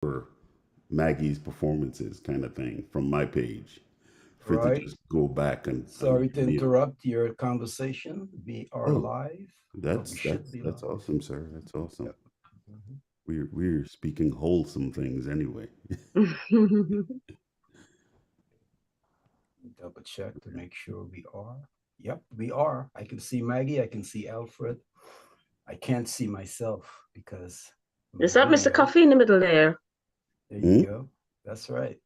for Maggie's performances kind of thing from my page for it to Right. just go back and Sorry to you know, interrupt your conversation. We are oh, live, or we that's should that's be that's live. awesome, sir. That's awesome. Yep. Mhm. We're speaking wholesome things anyway. Double check to make sure we are. Yep, we are. I can see Maggie. I can see Alfred. I can't see myself because my Is that Mr. video. Coffee in the middle there? There you Hmm? go. That's right.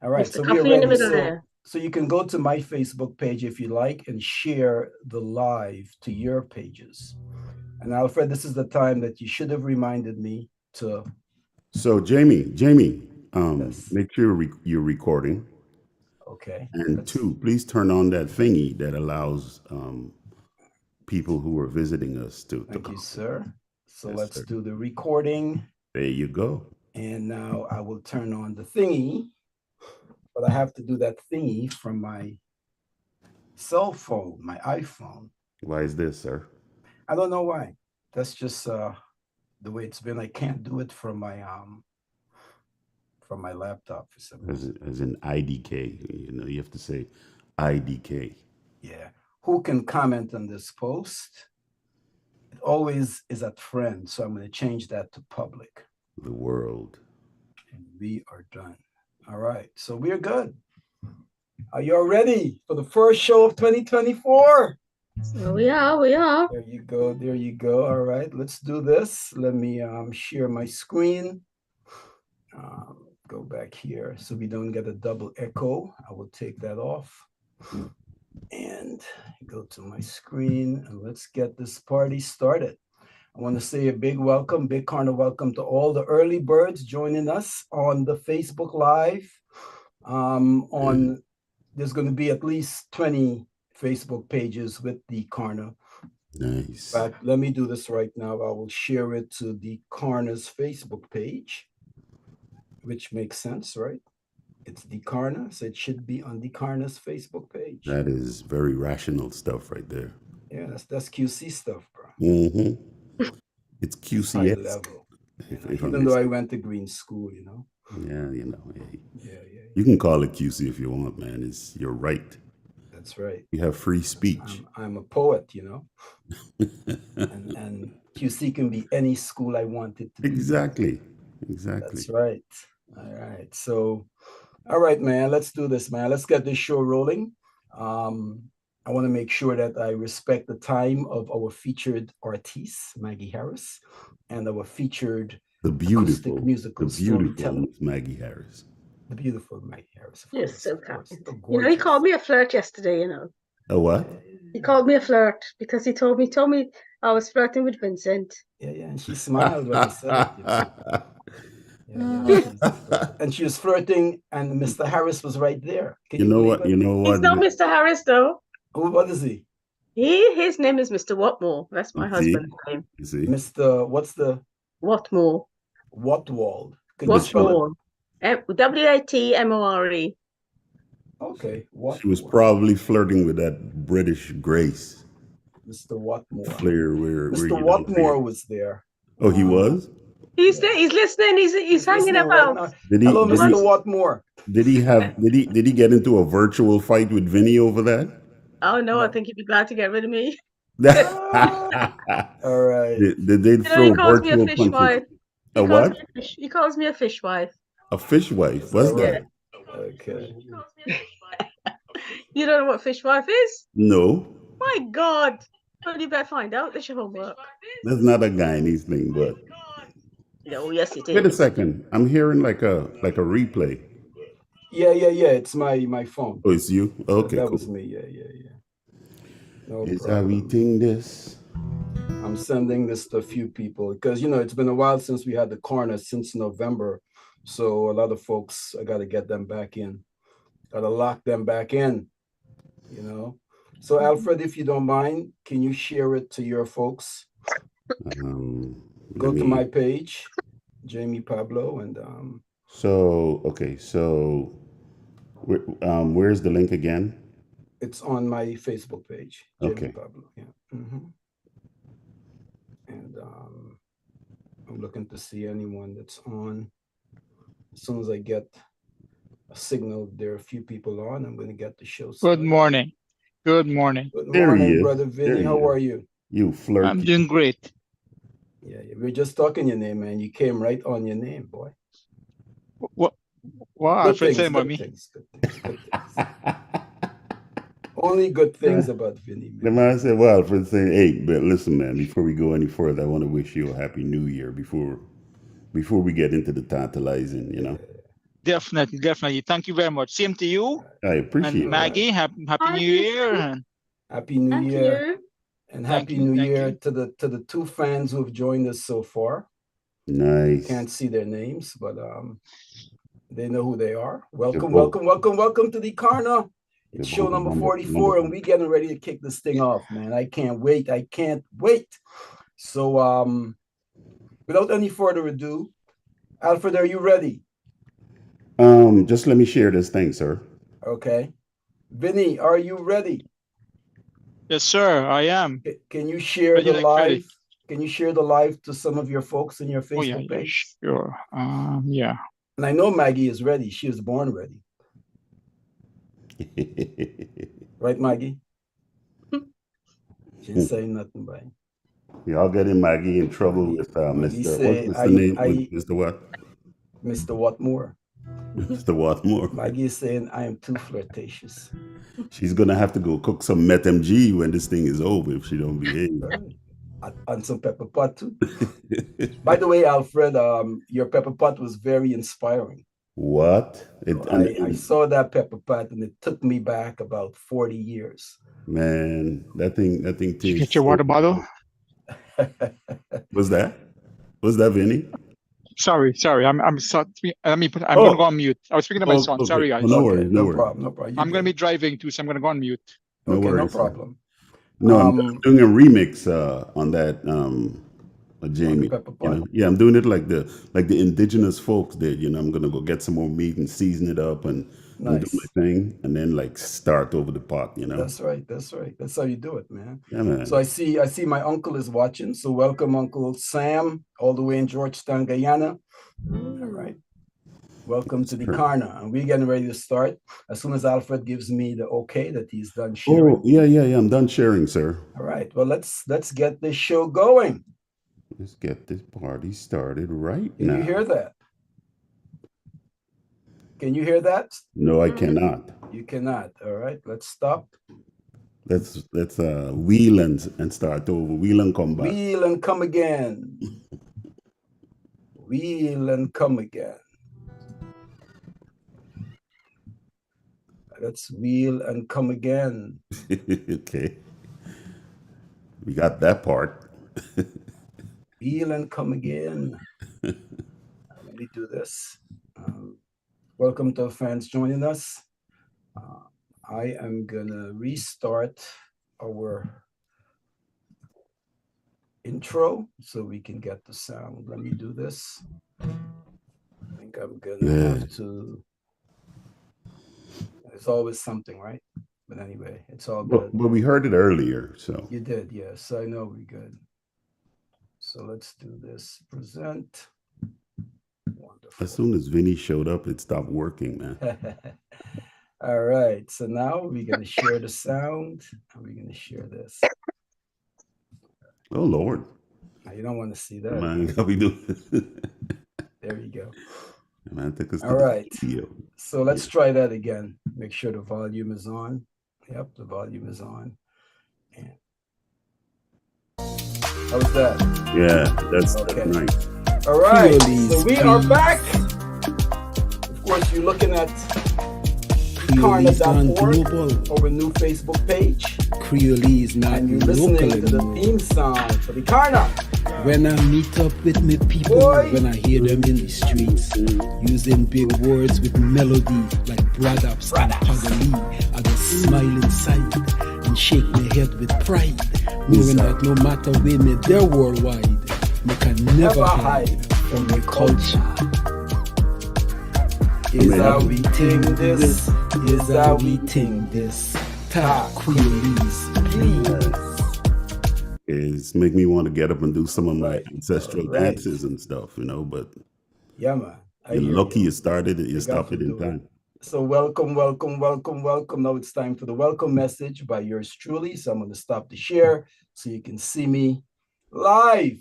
All right. Mr. So we are Coffee in the ready. middle So there. so you can go to my Facebook page if you like and share the live to your pages. And Alfred, this is the time that you should have reminded me to. So Jamie, Yes. make sure you're recording, Okay. and Let's. two, please turn on that thingy that allows people who are visiting us to Thank you, comment. sir. So Yes, let's sir. do the recording. There you go. And now I will turn on the thingy, but I have to do that thingy from my cell phone, my iPhone. Why is this, sir? I don't know why. That's just the way it's been. I can't do it from my laptop for some reason. As in IDK, you have to say IDK. Yeah. Who can comment on this post? It always is at friend, so I'm going to change that to public. The world. And we are done. All right. So we're good. Are you all ready for the first show of 2024? So we are, we are. There you go. There you go. All right. Let's do this. Let me share my screen. Go back here so we don't get a double echo. I will take that off and go to my screen and let's get this party started. I want to say a big welcome, big Karna welcome to all the early birds joining us on the Facebook Live. On There's going to be at least 20 Facebook pages with the Karna. Nice. But let me do this right now. I will share it to the Karna's Facebook page, which makes sense, right? It's the Karna, so it should be on the Karna's Facebook page. That is very rational stuff right there. Yeah, that's QC stuff, bro. Hmm. It's It's high QC-esque, level. You know, if I even may though I say. went to green school, you know. Yeah, Yeah, yeah, you can call it QC if you want, man. You're right. that's right. You have free speech. I'm a poet, you know, and QC can be any school I want it to be. Exactly. Exactly. That's right. All right. So, all right, man. Let's do this, man. Let's get this show rolling. Um, I want to make sure that I respect the time of our featured artiste, Maggie Harris, and our featured The acoustic beautiful, the musical beautiful storyteller, Miss Maggie Harris. the beautiful Maggie Harris, You're so of course, kind. the You know, he gorgeous. called me a flirt yesterday, you know. A what? He called me a flirt because he told me I was flirting with Vincent. Yeah, yeah, and she smiled when I said it, you know. Yeah, yeah, and she was flirting, and Mr. Harris was right there. Can You you know believe what? it? You know He's what? not Mr. Harris though. What is he? His name is Mr. Watmore. That's my You see? husband's name. You see? Mr. What's the Watmore. Watwald? Can you But spell it? Watmore. Watmore. Okay, she was Watmore. probably flirting with that British grace, Mr. Watmore. flair, where Mr. you don't see it. Watmore was there. Oh, he was. He's there. Yeah, He's listening. He's he's hanging listening right about. now. Did he? Hello, He Did Mr. he? wants. Watmore. Did he have? Did he get into a virtual fight with Vinny over that? Oh no, I No. think he'd be glad to get rid of me. Ah, all right. Did they You know, he throw calls me a virtual fishwife. punches? A Me what? a fish. He calls me a fishwife. A fishwife? Is that What's right? that? Okay. You don't know what fishwife is? No, My God. Well, you better find out. That's your homework. that's not a Guyanese thing. But Oh, yes, it wait a is. second, I'm hearing like a replay. Yeah, yeah, yeah. It's my phone. Oh, it's you? Okay, That cool. was me. Yeah, yeah, yeah. No Is how problem. eating this? I'm sending this to a few people because it's been a while since we had the corner since November. So a lot of folks, I got to get them back in. Got to lock them back in, you know. So Alfred, if you don't mind, can you share it to your folks? Let Go to my me. page, Jamie Pablo, and So okay, so where's the link again? it's on my Facebook page, Jamie Okay, Pablo. Yeah. And I'm looking to see anyone that's on. As soon as I get a signal, there are a few people on. I'm going to get the show Good started. morning. Good morning. Good There he morning, is. brother There Vinny. he How is. are you? You I'm flirty. doing great. Yeah, we were just talking your name, man. You came right on your name, boy. What? What? Good Alfred things, saying about good me? things, good things, good things. Only good things about Vinny, The man. man said, well, for saying, hey, but listen, man, before we go any further, I want to wish you a happy new year before we get into the tantalizing, you know. Definitely, definitely. Thank you very much. Same to you I appreciate and that. Maggie. Happy Hi, New Year. And Happy New Thank Year. you. And Thank happy you, New thank Year you. to the two fans who have joined us so far. Nice. Can't see their names, but they know who they are. Welcome, vote. welcome, welcome, welcome to the Karna. It's The show vote is number wonderful, 44, and wonderful. we getting ready to kick this thing off, man. I can't wait. I can't wait. So without any further ado, Alfred, are you ready? Just let me share this thing, sir. Okay. Vinny, are you ready? Yes, sir. I am. Can you share Ready the like Freddy. live? Can you share the live to some of your folks in your Oh yeah, Facebook yeah, page? sure. Yeah. And I know Maggie is ready. She was born ready. Right, Maggie? She didn't say nothing, but Y'all getting Maggie in trouble Maggie, with Maggie Mr. say, What's the name? I, Mr. what? Mr. Watmore. Mr. Watmore. Maggie is saying, I am too flirtatious. She's gonna have to go cook some Met MG when this thing is over if she don't behave. And some pepper pot too. By the way, Alfred, your pepper pot was very inspiring. What? I saw that pepper pot and it took me back about 40 years. Man, that thing Did you tastes. get your water bottle? Was that Vinny? Sorry. I'm sorry. I'm gonna Oh. go on mute. I was speaking to my son. Okay. Sorry, guys. No Okay, worries. No no worries. problem, no problem. You I'm gonna good. be driving too, so I'm gonna go on mute. No Okay, no worries, sir. problem. No, I'm doing a remix on that Jamie. pepper You pot? know, yeah, I'm doing it like the indigenous folks did. You know, I'm gonna go get some more meat and season it up and do Nice. my thing, and then like start over the pot. You know, That's right. That's right. That's how you do it, man. yeah, man. So I see my uncle is watching. So welcome, Uncle Sam, all the way in Georgetown, Guyana. All right. Welcome to the Sure. Karna. And we're getting ready to start. As soon as Alfred gives me the okay that he's done sharing. Oh, yeah. I'm done sharing, sir. All right. Well, let's get this show going. Let's get this party started right Can now. you hear that? Can you hear that? No, I cannot. You cannot. All right. Let's stop. Let's wheel and start over. Wheel and come back. Wheel and come again. Wheel and come again. Let's wheel and come again. Okay. We got that part. Wheel and come again. Let me do this. Welcome to our fans joining us. I am gonna restart our intro so we can get the sound. Let me do this. I think I'm gonna have to. There's always something, right? But anyway, it's all good. But we heard it earlier, so. You did, yes. I know we're good. So let's do this. Present. Wonderful. As soon as Vinny showed up, it stopped working, man. All right. So now we're going to share the sound and we're going to share this. Oh, Lord. Now, you don't want to see that. Man, how we doing? There you go. Man, take us to All the right. studio. So let's try that again. Make sure the volume is on. Yep, the volume is on. And how's that? Yeah, that's Okay. nice. All right. Creole So we is are please. back. Of course, you're looking at Creole is gone Karna.org, global. our new Facebook page. Creole is not And you're local listening to the anymore. theme song for the Karna. When I meet up with me people, Boy. when I hear them in the streets, using big words with melody like Bradaps and Pagali, I just smile inside and shake my head with pride, knowing that no matter where me they're worldwide, me can never hide from the culture. Is how we think this, is how we think this. Ta Creoles, please. It's make me want to get up and do some of my Right. ancestral Right. dances and stuff, you know, but Yeah, man. I You're hear lucky you. you started it, you You got stopped to it in do it. time. So welcome, welcome, welcome, welcome. Now it's time for the welcome message by yours truly. So I'm going to stop the share so you can see me live.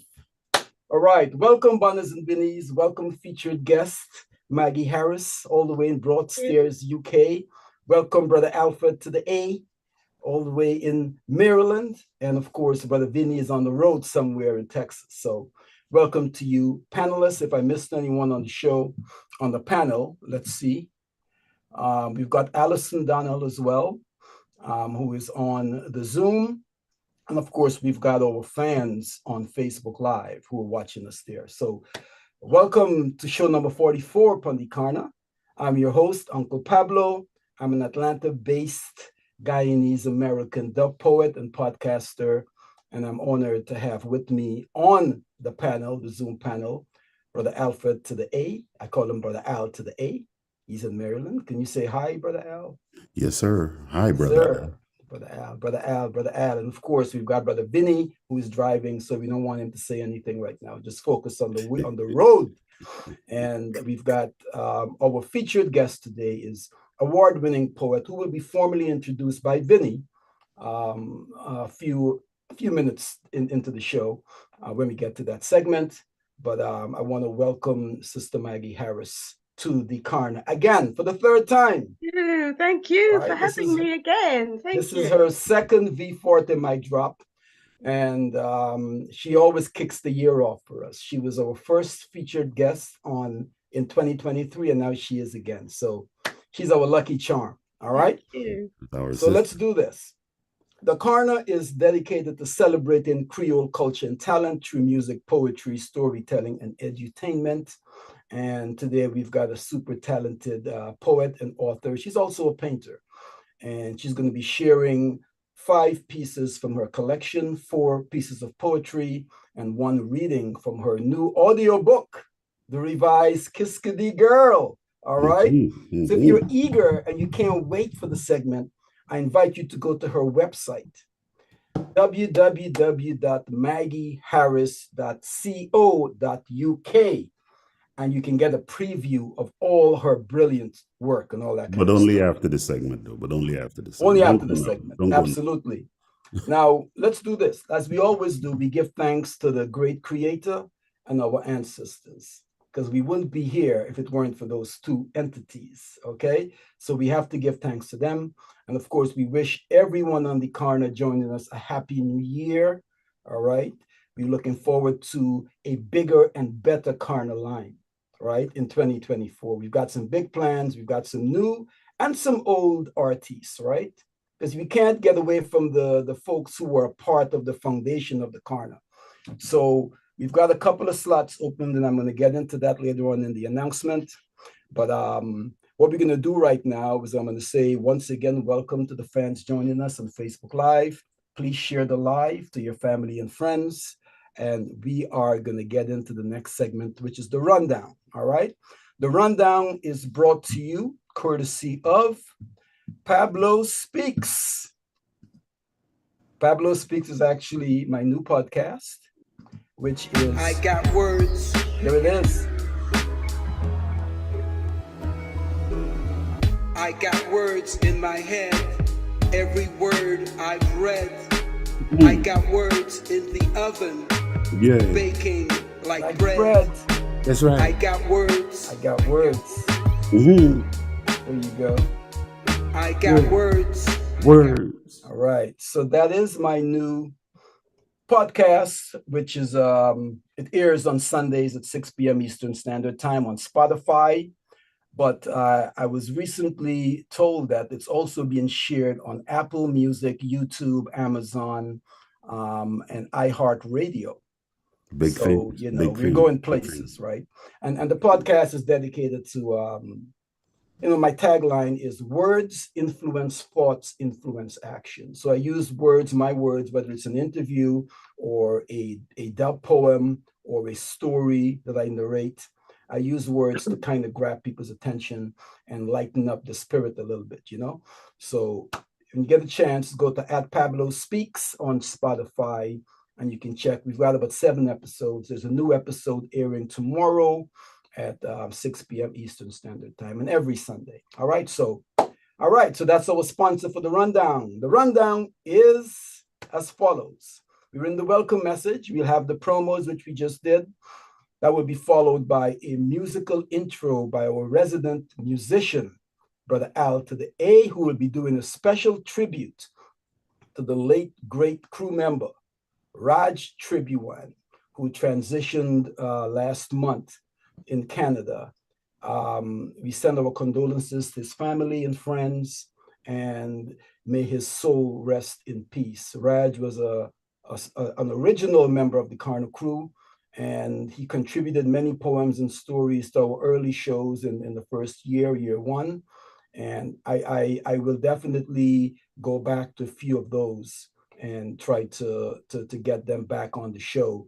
All right. Welcome, Bonners and Binnies. Welcome, featured guest, Maggie Harris, all the way in Broadstairs, UK. Welcome, Brother Alfred to the A, all the way in Maryland. And of course, Brother Vinny is on the road somewhere in Texas. So welcome to you, panelists. If I missed anyone on the show, on the panel, let's see. We've got Allison Donnell as well, who is on the Zoom. And of course, we've got our fans on Facebook Live who are watching us there. So welcome to show number 44, Karna. I'm your host, Uncle Pablo. I'm an Atlanta-based Guyanese American dub poet and podcaster. And I'm honored to have with me on the panel, the Zoom panel, Brother Alfred to the A. I call him Brother Al to the A. He's in Maryland. Can you say hi, Brother Al? Yes, sir. Hi, brother. Sir. Brother Al, Brother Al, Brother Al. And of course, we've got Brother Vinny, who is driving, so we don't want him to say anything right now. Just focus on the road. And we've got our featured guest today is award-winning poet who will be formally introduced by Vinny a few minutes into the show when we get to that segment. But I want to welcome Sister Maggie Harris to the Karna again for the third time. Thank you Right, for having me again. This is her second V40 mic drop, and she always kicks the year off for us. She was our first featured guest in 2023, and now she is again. So she's our lucky charm. All right. So let's do this. The Karna is dedicated to celebrating Creole culture and talent through music, poetry, storytelling, and edutainment. And today we've got a super talented poet and author. She's also a painter. And she's going to be sharing 5 pieces from her collection, 4 pieces of poetry, and 1 reading from her new audiobook, The Revised Kiskadee Girl. All right. So if you're eager and you can't wait for the segment, I invite you to go to her website, www.maggieharris.co.uk, and you can get a preview of all her brilliant work and all that. But only after the segment, though. But only after the segment. Only after the segment. Absolutely. Now, let's do this. As we always do, we give thanks to the great creator and our ancestors, because we wouldn't be here if it weren't for those 2 entities, okay? So we have to give thanks to them. And of course, we wish everyone on the Karna joining us a happy new year, all right? We're looking forward to a bigger and better Karna line, right, in 2024. We've got some big plans. We've got some new and some old artists, right? Because we can't get away from the folks who were a part of the foundation of the Karna. So we've got a couple of slots opened, and I'm going to get into that later on in the announcement. But what we're going to do right now is I'm going to say, once again, welcome to the fans joining us on Facebook Live. Please share the live to your family and friends. And we are going to get into the next segment, which is the rundown. All right. The rundown is brought to you courtesy of Pablo Speaks. Pablo Speaks is actually my new podcast, which is I Got Words. There it is. I got words in my head. Every word I've read. I got words in the oven. Yeah. Baking like bread. That's right. I got words. I got words. Mm-hmm. There you go. I got words. Words. All right. So that is my new podcast, which is it airs on Sundays at 6 p.m. Eastern Standard Time on Spotify. But I was recently told that it's also being shared on Apple Music, YouTube, Amazon, and iHeartRadio. Big so, things. you know, we're going places, right? And the podcast is dedicated to, my tagline is words influence thoughts, influence action. So I use words, my words, whether it's an interview or a dub poem or a story that I narrate. I use words to kind of grab people's attention and lighten up the spirit a little bit, you know? So when you get a chance, go to @Pablo Speaks on Spotify, and you can check. We've got about 7 episodes. There's a new episode airing tomorrow, at 6 p.m. Eastern Standard Time, and every Sunday. All right, so that's our sponsor for the rundown. The rundown is as follows. We're in the welcome message. We'll have the promos, which we just did. That will be followed by a musical intro by our resident musician, Brother Al to the A, who will be doing a special tribute to the late, great crew member, Raj Tribuwan, who transitioned last month in Canada. We send our condolences to his family and friends, and may his soul rest in peace. Raj was an original member of the Karna crew, and he contributed many poems and stories to our early shows in the first year one. And I will definitely go back to a few of those and try to get them back on the show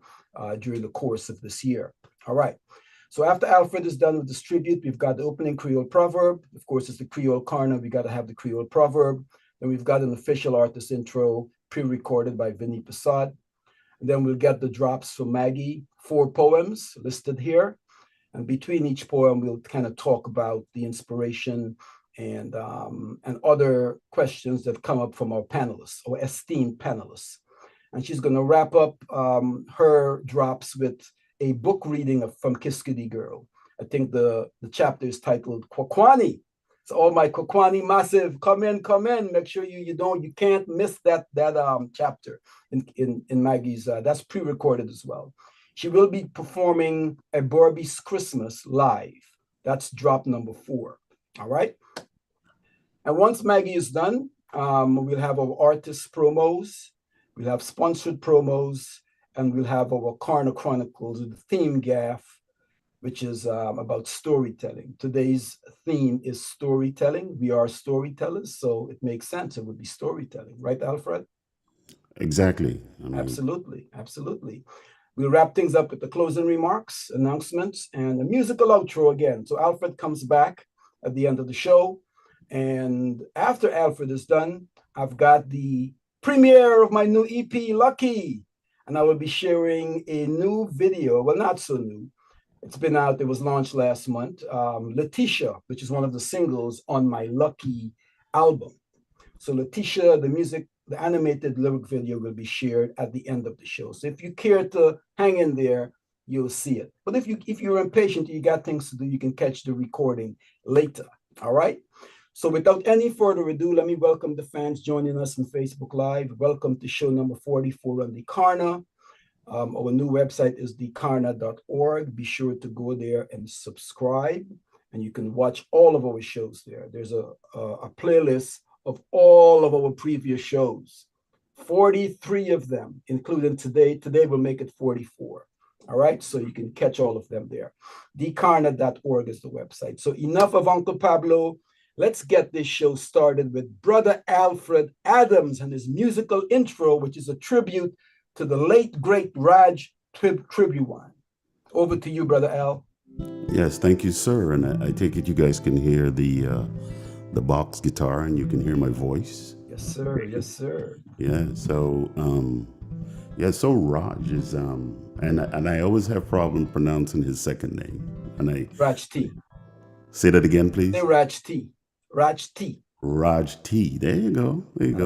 during the course of this year. All right. So after Alfred is done with this tribute, we've got the opening Creole proverb. Of course, it's the Creole Karna. We got to have the Creole proverb. Then we've got an official artist intro pre-recorded by Vinny Passad. And then we'll get the drops from Maggie, 4 poems listed here. And between each poem, we'll kind of talk about the inspiration and other questions that come up from our panelists, our esteemed panelists. And she's going to wrap up her drops with a book reading from Kiskadi Girl. I think the chapter is titled Kwakwani. So all my Kwakwani massive, come in. Make sure you can't miss that chapter in Maggie's. That's pre-recorded as well. She will be performing a Barbie's Christmas live. That's drop number 4. All right. And once Maggie is done, we'll have our artist promos, we'll have sponsored promos, and we'll have our Karna Chronicles with the theme gaff, which is about storytelling. Today's theme is storytelling. We are storytellers, so it makes sense. It would be storytelling, right, Alfred? Exactly. Absolutely. We'll wrap things up with the closing remarks, announcements, and a musical outro again. So Alfred comes back at the end of the show. And after Alfred is done, I've got the premiere of my new EP, Lucky. And I will be sharing a new video. Well, not so new. It's been out. It was launched last month. Letitia, which is one of the singles on my Lucky album. So Letitia, the music, the animated lyric video will be shared at the end of the show. So if you care to hang in there, you'll see it. But if you're impatient, you got things to do, you can catch the recording later. All right. So without any further ado, let me welcome the fans joining us on Facebook Live. Welcome to show number 44 on the Karna. Our new website is thekarna.org. Be sure to go there and subscribe, and you can watch all of our shows there. There's a playlist of all of our previous shows, 43 of them, including today. Today we'll make it 44. All right, so you can catch all of them there. Thekarna.org is the website. So enough of Uncle Pablo. Let's get this show started with Brother Alfred Adams and his musical intro, which is a tribute to the late, great Raj Tribuwan. Over to you, Brother Al. Yes, thank you, sir. And I take it you guys can hear the box guitar and you can hear my voice. Yes, sir. Yes, sir. Yeah. So, so Raj is and I always have problem pronouncing his second name. And Raj T. Say that again, please. Say Raj T. Raj T. Raj T. There you go.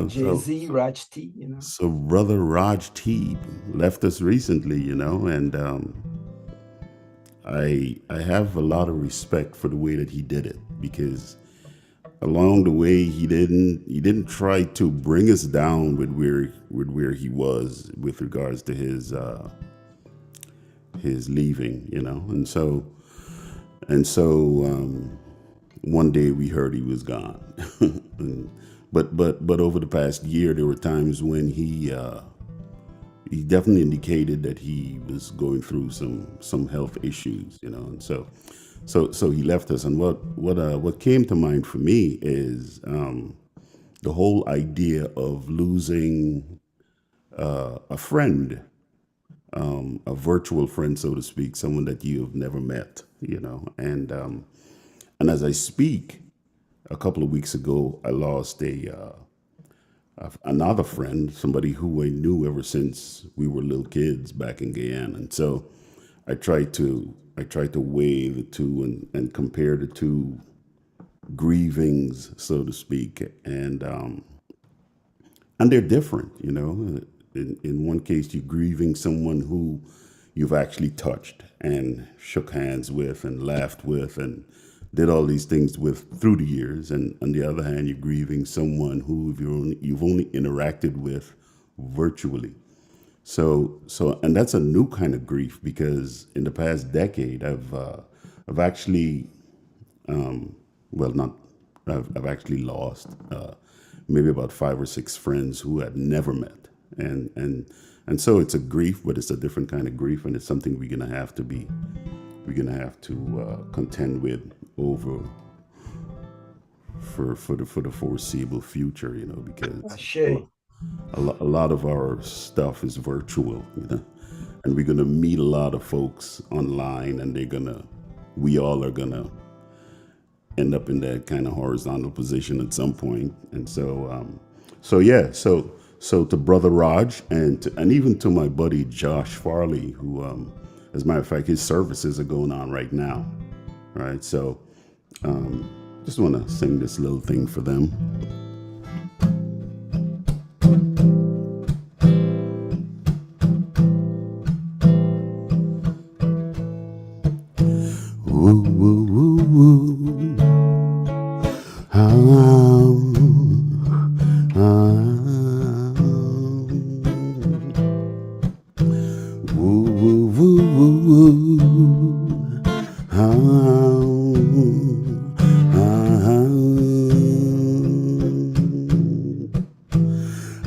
Jay-Z, Raj T, So brother Raj T left us recently, and I have a lot of respect for the way that he did it, because along the way he didn't try to bring us down with where he was with regards to his leaving, and so one day we heard he was gone. but over the past year, there were times when he definitely indicated that he was going through some health issues, and so he left us. And what came to mind for me is the whole idea of losing a friend, a virtual friend, so to speak, someone that you have never met, and as I speak, a couple of weeks ago, I lost another friend, somebody who I knew ever since we were little kids back in Guyana. And so I tried to I try to weigh the two and compare the two grievings, so to speak, and they're different. You know, in one case, you're grieving someone who you've actually touched and shook hands with and laughed with and did all these things with through the years, and on the other hand, you're grieving someone who you've only interacted with virtually. So, and that's a new kind of grief, because in the past decade, I've actually, well, not, I've actually lost maybe about 5 or 6 friends who had never met, and so it's a grief, but it's a different kind of grief, and it's something we're gonna have to contend with over for the foreseeable future, you know, because Ashe. a lot of our stuff is virtual, you know, and we're gonna meet a lot of folks online, and we all are gonna end up in that kind of horizontal position at some point. And so to Brother Raj and even to my buddy Josh Farley, who, as a matter of fact, his services are going on right now, right? So just want to sing this little thing for them. Woo, woo, woo, woo. Woo, woo, woo, woo.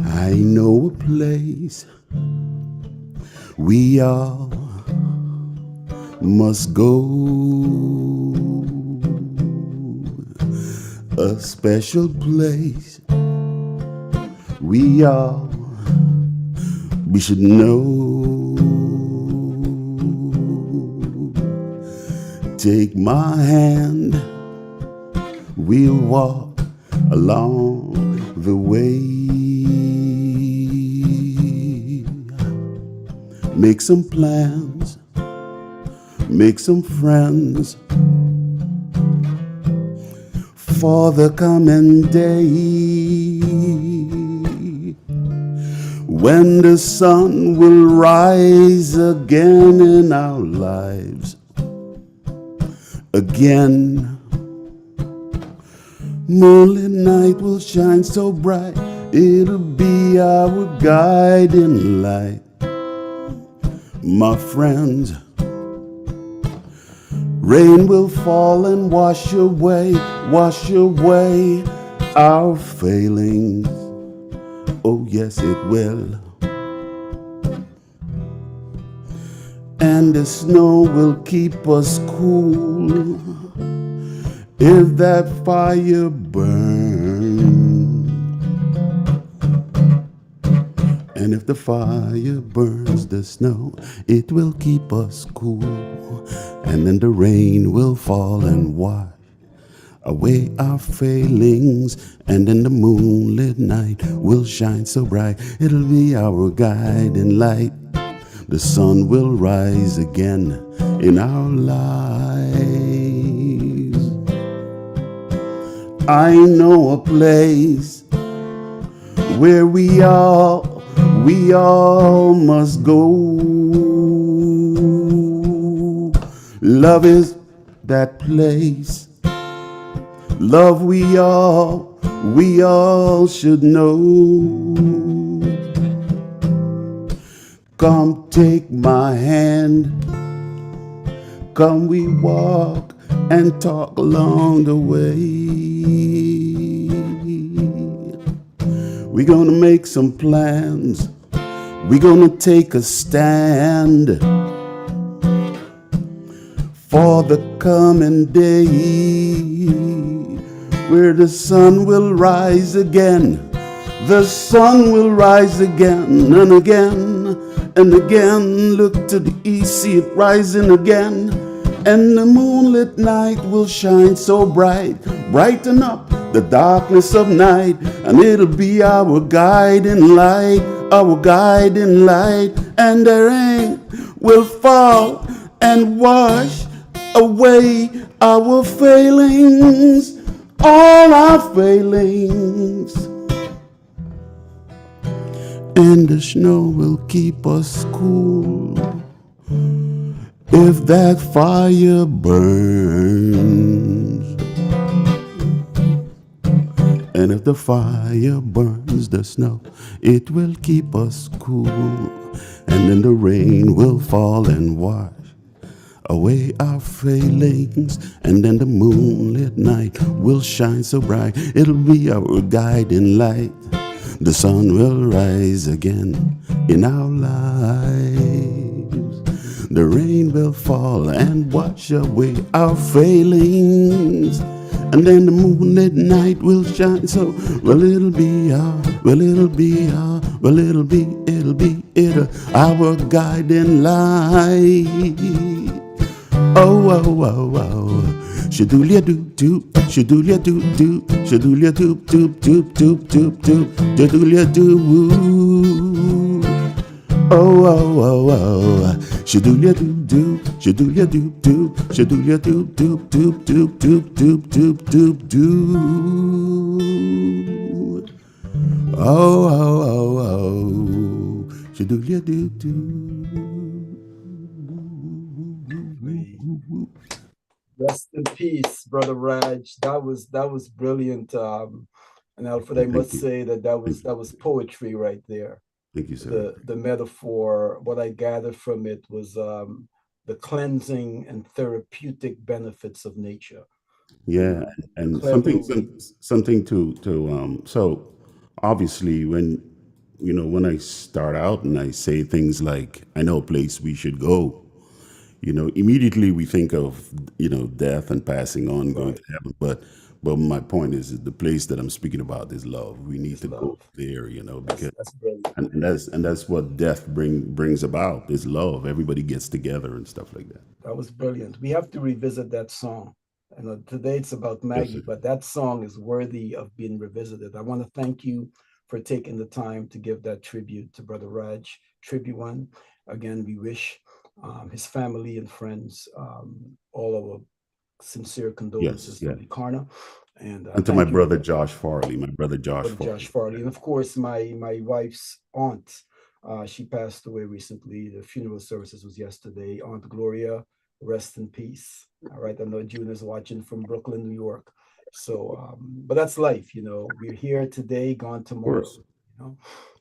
I know a place we all must go, a special place we should know. Take my hand, we'll walk along the way. Make some plans, make some friends for the coming day, when the sun will rise again in our lives. Again, moonlit night will shine so bright, it'll be our guiding light. My friends, rain will fall and wash away our failings. Oh yes, it will. And the snow will keep us cool if that fire burns. And if the fire burns the snow, it will keep us cool. And then the rain will fall and wash away our failings. And then the moonlit night will shine so bright, it'll be our guiding light. The sun will rise again in our lives. I know a place where we all must go. Love is that place. Love we all should know. Come take my hand, come we walk and talk along the way. We're gonna make some plans, we're gonna take a stand for the coming day, where the sun will rise again, the sun will rise again and again. And again, look to the east, see it rising again. And the moonlit night will shine so bright, brighten up the darkness of night. And it'll be our guiding light, our guiding light. And the rain will fall and wash away our failings, all our failings. And the snow will keep us cool if that fire burns. And if the fire burns the snow, it will keep us cool. And then the rain will fall and wash away our failings. And then the moonlit night will shine so bright, it'll be our guiding light. The sun will rise again in our lives. The rain will fall and wash away our failings. And then the moonlit night will shine so, well, it'll be our our guiding light. Oh, oh, oh, oh. Shadulia doop doop, shadulia doop doop, shadulia doop doop doop doop doop doop, shadulia doop. Oh, oh, oh, oh. Shadulia doop doop, shadulia doop doop, shadulia doop doop doop doop doop doop doop doop doop. Oh, oh, oh, oh. Shadulia doop doop. Rest in peace, brother Raj. That was brilliant. And Alfred, I must say that was poetry right there. Thank you, sir. The metaphor, what I gathered from it was the cleansing and therapeutic benefits of nature. Yeah, and Clever. something to so obviously when I start out and I say things like I know a place we should go, immediately we think of death and passing on, going to heaven. But my point is that the place that I'm speaking about is love. We need to go there, because That's brilliant. and that's what death brings about is love. Everybody gets together and stuff like that. That was brilliant. We have to revisit that song. Today it's about Maggie, but that song is worthy of being revisited. I want to thank you for taking the time to give that tribute to Brother Raj, tribute one. Again, we wish his family and friends all our sincere condolences to the Karna. And to my brother Josh Farley, Josh Farley. And of course, my wife's aunt, she passed away recently. The funeral services was yesterday. Aunt Gloria, rest in peace. All right, I know June is watching from Brooklyn, New York. So, but that's life, We're here today, gone tomorrow.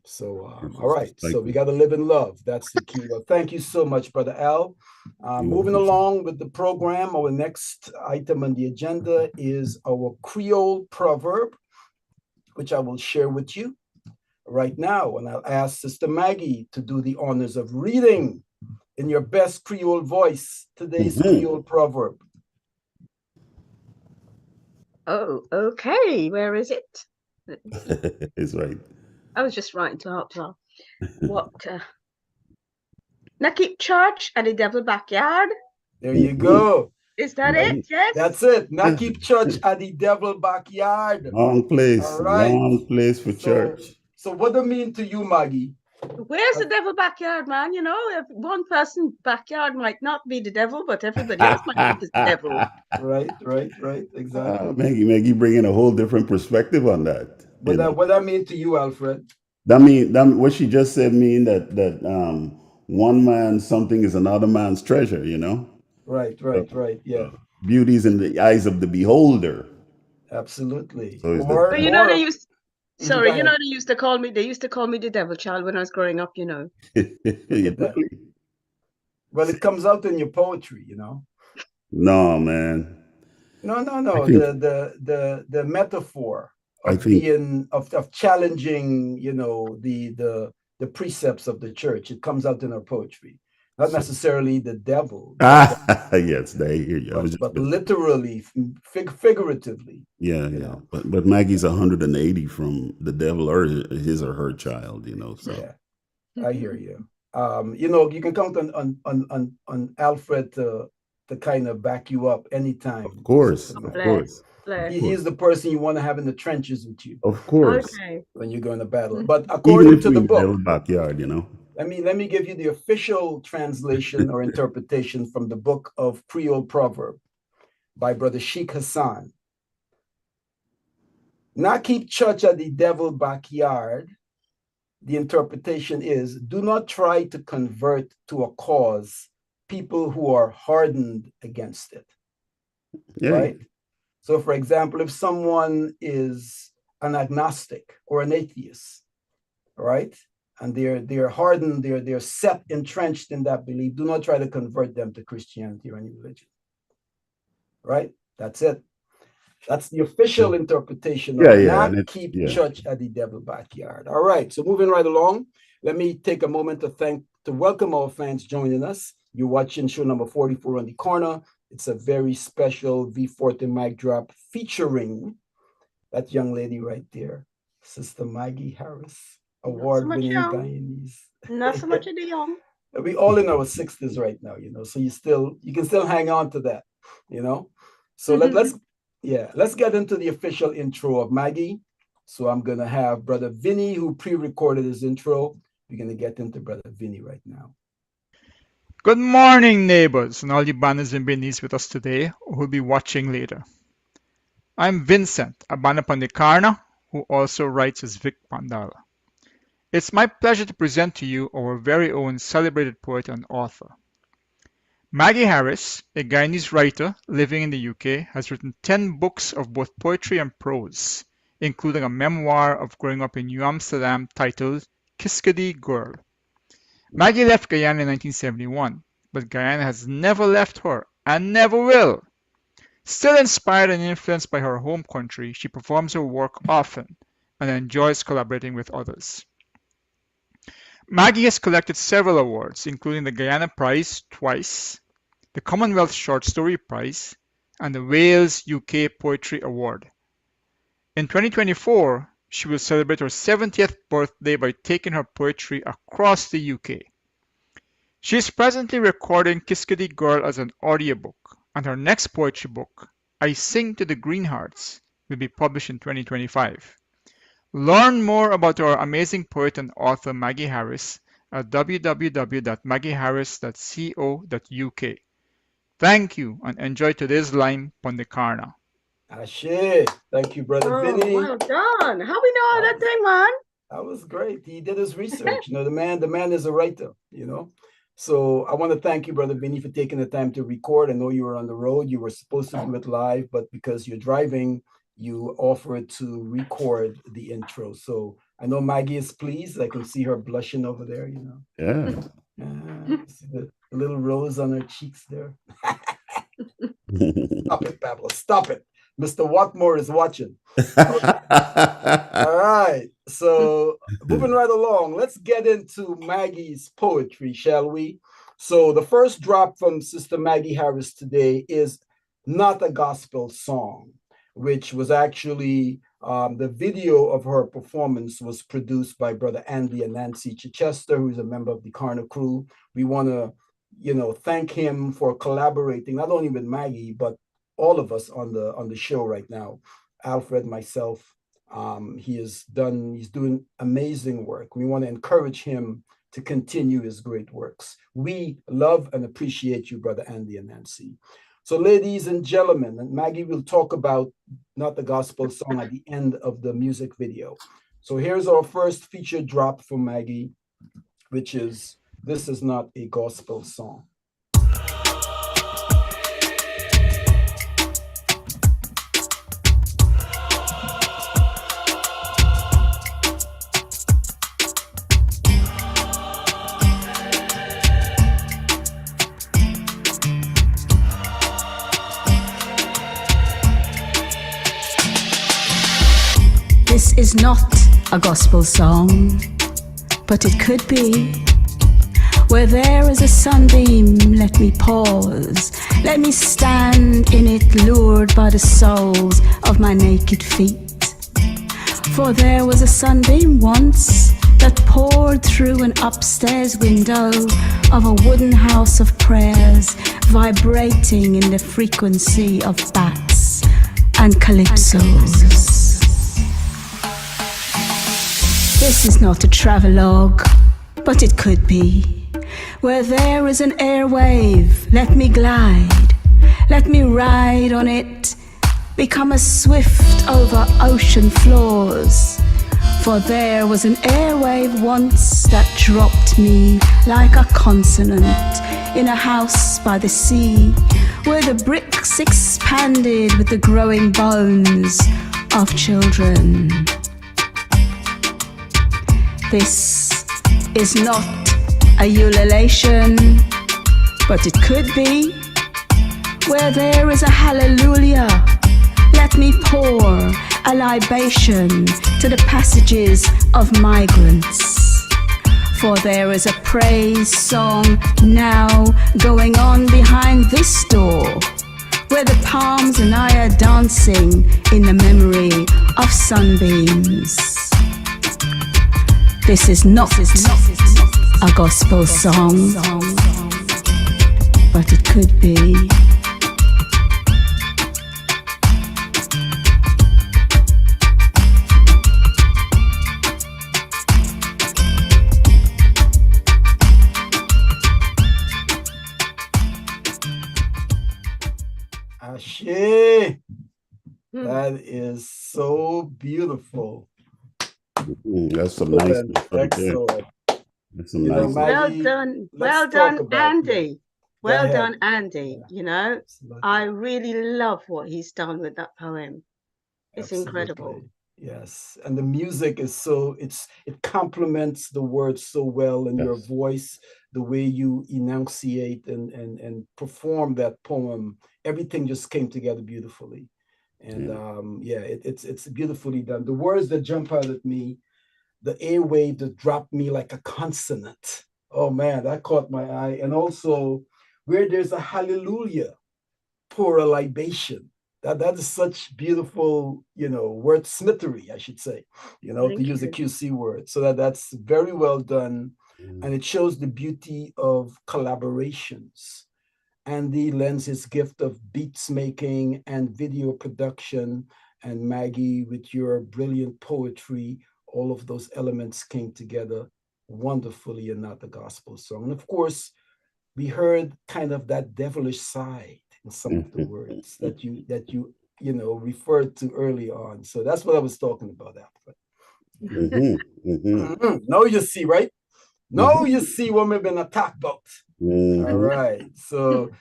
So, all right. So we got to live in love. That's the key. Well, thank you so much, Brother Al. Moving along with the program, our next item on the agenda is our Creole proverb, which I will share with you right now. And I'll ask Sister Maggie to do the honors of reading in your best Creole voice today's Creole proverb. Oh, okay. Where is it? It's right. I was just writing to help well. What? Now keep church at the devil backyard. There you go. Is that it? Yes. That's it. Now keep church at the devil backyard. Wrong place. All right. Wrong place for church. So what do it mean to you, Maggie? Where's the devil backyard, man? If one person's backyard might not be the devil, but everybody else might think it's the devil. Right. Exactly. Maggie bringing a whole different perspective on that. What that mean to you, Alfred? That what she just said mean that one man's something is another man's treasure, Right. Yeah. Beauty's in the eyes of the beholder. Absolutely. So but they used. Sorry, they used to call me. They used to call me the devil child when I was growing up. Well, it comes out in your poetry, No, man. No. The metaphor of being of challenging, the precepts of the church. It comes out in our poetry, not necessarily the devil. Yes, they hear you. But literally, figuratively. Yeah. But Maggie's 180 from the devil or his or her child, So yeah, I hear you. You can count on Alfred to kind of back you up anytime. Of course. He is the person you want to have in the trenches with you. Of course. Okay. When you're going to battle. But according to the book. Devil backyard, Let me give you the official translation or interpretation from the book of Creole Proverb by Brother Sheikh Hassan. Not keep church at the devil backyard. The interpretation is, do not try to convert to a cause people who are hardened against it. Yeah. Right? So for example, if someone is an agnostic or an atheist, right? And they're hardened, they're set, entrenched in that belief, do not try to convert them to Christianity or any religion. Right? That's it. That's the official interpretation of not keep church at the devil backyard. All right. So moving right along, let me take a moment to welcome our fans joining us. You're watching show number 44 on the Karna. It's a very special V40 mic drop featuring that young lady right there, Sister Maggie Harris, award-winning Guyanese. Not so much of the young. We all in our 60s right now, you know, so you can still hang on to that, you know. So let's get into the official intro of Maggie. So I'm gonna have Brother Vinny, who pre-recorded his intro. We're gonna get into Brother Vinny right now. Good morning, neighbors, and all you banners and beanies with us today who will be watching later. I'm Vincent, a banner upon the Karna, who also writes as Vic Pandala. It's my pleasure to present to you our very own celebrated poet and author. Maggie Harris, a Guyanese writer living in the UK, has written 10 books of both poetry and prose, including a memoir of growing up in New Amsterdam titled Kiskadee Girl. Maggie left Guyana in 1971, but Guyana has never left her and never will. Still inspired and influenced by her home country, she performs her work often and enjoys collaborating with others. Maggie has collected several awards, including the Guyana Prize twice, the Commonwealth Short Story Prize, and the Wales UK Poetry Award. In 2024, she will celebrate her 70th birthday by taking her poetry across the UK. She is presently recording Kiskadee Girl as an audiobook, and her next poetry book, I Sing to the Greenhearts, will be published in 2025. Learn more about our amazing poet and author Maggie Harris at www.maggieharris.co.uk. Thank you and enjoy today's line on the Karna. Ashe. Thank you, Brother Vinny. Well done. How we know that thing, man? That was great. He did his research. You know, the man is a writer, you know. So I want to thank you, Brother Vinny, for taking the time to record. I know you were on the road. You were supposed to do it live, but because you're driving, you offered to record the intro. So I know Maggie is pleased. I can see her blushing over there, you know. Yeah. See the little rose on her cheeks there. Stop it, Pablo. Stop it. Mr. Watmore is watching. All right. So moving right along, let's get into Maggie's poetry, shall we? So the first drop from Sister Maggie Harris today is Not a Gospel Song, which was actually the video of her performance was produced by Brother Andy and Nancy Chichester, who's a member of the Karna crew. We want to, you know, thank him for collaborating, not only with Maggie, but all of us on the show right now. Alfred, myself, he's doing amazing work. We want to encourage him to continue his great works. We love and appreciate you, Brother Andy and Nancy. So ladies and gentlemen, and Maggie will talk about Not the Gospel Song at the end of the music video. So here's our first featured drop from Maggie, which is This Is Not a Gospel Song. This is not a gospel song, but it could be. Where there is a sunbeam, let me pause. Let me stand in it, lured by the soles of my naked feet. For there was a sunbeam once that poured through an upstairs window of a wooden house of prayers, vibrating in the frequency of bats and calypsos. This is not a travelogue, but it could be. Where there is an airwave, let me glide, let me ride on it, become a swift over ocean floors. For there was an airwave once that dropped me like a consonant in a house by the sea, where the bricks expanded with the growing bones of children. This is not a ululation, but it could be. Where there is a hallelujah, let me pour a libation to the passages of migrants. For there is a praise song now going on behind this door, where the palms and I are dancing in the memory of sunbeams. This is not a gospel song, but it could be. Ashe, that is so beautiful. That's some nice Excellent, stuff right there. excellent. That's some You know, nice. Well Maggie, done, let's well talk done, about that. Andy. Go Well ahead. done, Andy. Yeah. You know, Absolutely. I really love what he's done with that poem. It's incredible. Absolutely. Yes. And the music is so, it complements the words so well, and your Yes. voice, the way you enunciate and perform that poem, everything just came together beautifully. And Yeah. it's beautifully done. The words that jump out at me, the airwave that dropped me like a consonant. Oh man, that caught my eye. And also, where there's a hallelujah, pour a libation. That is such beautiful, wordsmithery, I should say, to Thank use a you. QC word. So that's very well done. And it shows the beauty of collaborations. Andy lends his gift of beats making and video production, and Maggie, with your brilliant poetry, all of those elements came together wonderfully in Not the Gospel Song. And of course, we heard kind of that devilish side in some of the words that you referred to early on. So that's what I was talking about, Alfred. No, you see, right? No, you see what we've been attacked about. All right. So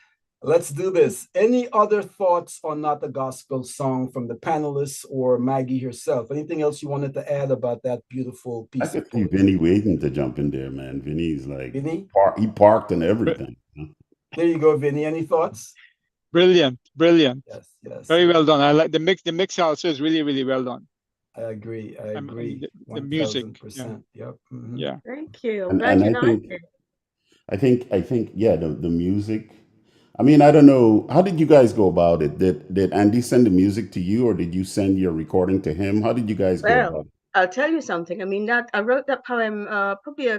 let's do this. Any other thoughts on Not the Gospel Song from the panelists or Maggie herself? Anything else you wanted to add about that beautiful I piece could of see poetry? Vinny waiting to jump in there, man. Vinny's like, Vinny? he parked and everything. There you go, Vinny. Any thoughts? Brilliant, brilliant. Yes, yes. Very well done. I like the mix. The mix also is really, really well done. I agree. I And agree. the music. 1000%. Yep. Mhm. Yeah. Thank you. I'm And, glad and you I liked think, it. I think, yeah, the music. I mean, I don't know. How did you guys go about it? Did Andy send the music to you, or did you send your recording to him? How did you guys go about Well, it? I'll tell you something. I mean, that I wrote that poem probably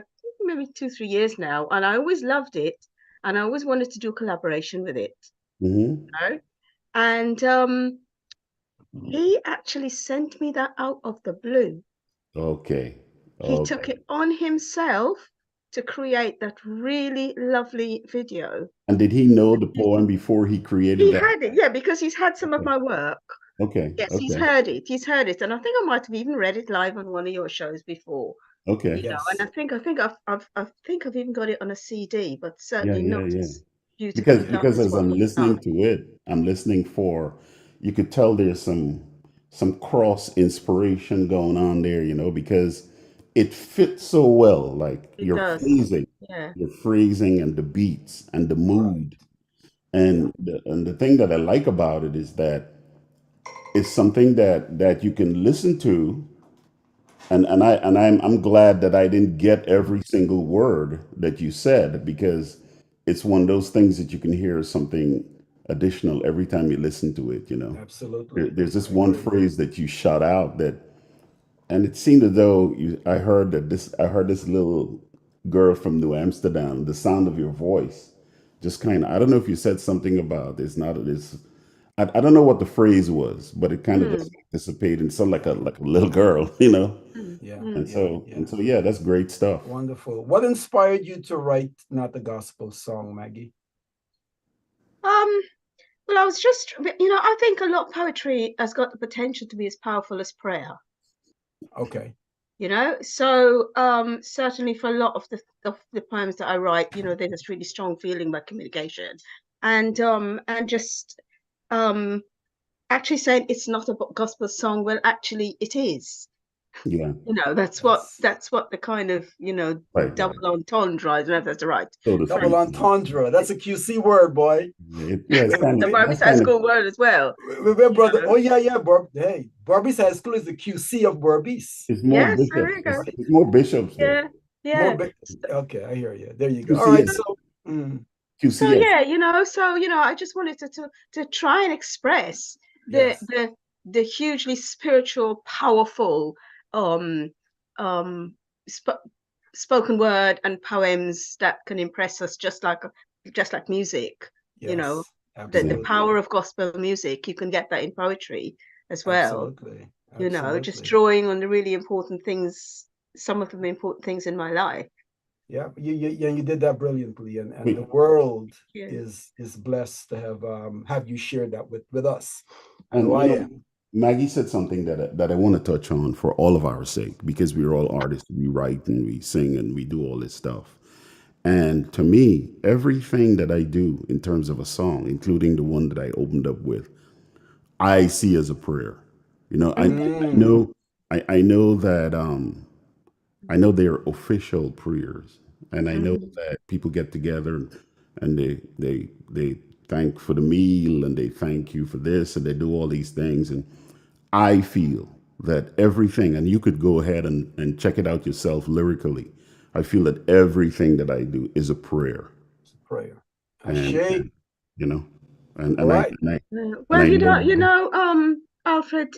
maybe 2-3 years now, and I always loved it, and I always wanted to do a collaboration with it. Mm-hmm. You know? And he actually sent me that out of the blue. Okay. He took it on himself to create that really lovely video. And did he know the poem before he created He that? had it, yeah, because he's had some of my work. Okay. Yes, Okay. he's heard it, and I think I might have even read it live on one of your shows before. Okay. You know, and I think I've even got it on a CD, but Yeah, certainly yeah, not yeah. as beautifully done Because as as what I'm you've listening done. to it, I'm listening for, you could tell there's some cross inspiration going on there, because it fits so well. Like It does, yeah. your phrasing and the beats and the mood. And the thing that I like about it is that it's something that you can listen to, I'm glad that I didn't get every single word that you said, because it's one of those things that you can hear something additional every time you listen to it. Absolutely. There's this I one agree. phrase that you shot out and it seemed as though I heard this little girl from New Amsterdam, the sound of your voice, just kind of, I don't know if you said something about it's not this. I don't know what the phrase was, but it kind of Mm, just dissipated and sounded like a little girl, you know. mm, Yeah, And mm. yeah, so yeah. and so yeah, that's great stuff. Wonderful. What inspired you to write Not a Gospel Song, Maggie? Um, well, I was just, I think a lot of poetry has got the potential to be as powerful as prayer. Okay. So certainly for a lot of the poems that I write, there's this really strong feeling about communication, and just um actually saying it's not a gospel song. Well, actually, it is. Yeah. That's Yes. what the kind of Right, double right. entendre. I don't know if that's the right So to Double speak. phrase. entendre. That's a QC word, boy. It's kind It's a of Barby's that's High kind of School word as well. Brother. Oh yeah, yeah. Hey, Barbies High School is the QC of Barbies. it's more Yes, so there bishops. you go. Right. It's more bishops there. Yeah, More yeah. big. Okay, I hear you. There you go. All right. QCS. So, mm, So QCS. yeah, I just wanted to try and express the yes, the the hugely spiritual, powerful um um sp spoken word and poems that can impress us just like music, you know, yes. the Yeah. power Absolutely. of gospel music. You can get that in poetry as well, Absolutely. just Absolutely. drawing on the really important things, some of the important things in my life. Yeah, you did that brilliantly, and the We, world Yeah. is blessed to have you share that with us. I know and I am. Maggie said something that I want to touch on for all of our sake because we're all artists. We write and we sing and we do all this stuff. And to me, everything that I do in terms of a song, including the one that I opened up with, I see as a prayer. I Mm, know I know that I know they're official prayers, and I know Mhm. that people get together and they thank for the meal and they thank you for this and they do all these things. And I feel that everything, and you could go ahead and check it out yourself lyrically. I feel that everything that I do is a prayer, it's a prayer. and Ashay. you know, and All and I right. and I and Well, I know. Alfred,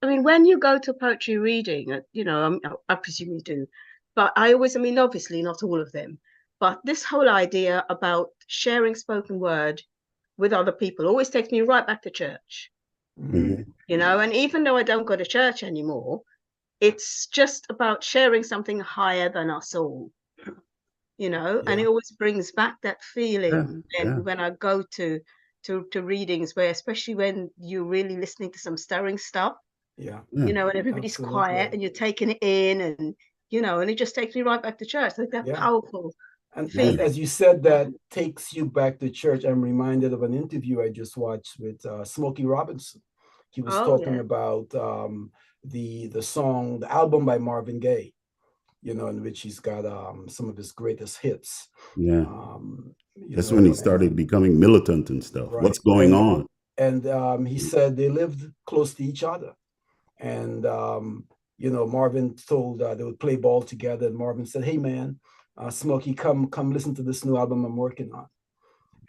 I mean, when you go to a poetry reading, I presume you do, but obviously not all of them, but this whole idea about sharing spoken word with other people always takes me right back to church, Mhm. Mhm. and even though I don't go to church anymore, it's just about sharing something higher than us all, and Yeah, it always brings back that Yeah, feeling. yeah, And when I go to readings where, especially when you're really listening to some stirring stuff, yeah. yeah, and everybody's quiet Absolutely. and you're taking it in, and it just takes me right back to church. Like that Yeah. powerful And yeah. as feeling. you said, that takes you back to church. I'm reminded of an interview I just watched with Smokey Robinson. He was Oh talking yeah. about the album by Marvin Gaye, in which he's got some of his greatest hits. Yeah. That's when he And started becoming militant and stuff. What's right, going on? and he said they lived close to each other, and Marvin told they would play ball together, and Marvin said, "Hey man, Smokey, come listen to this new album I'm working on."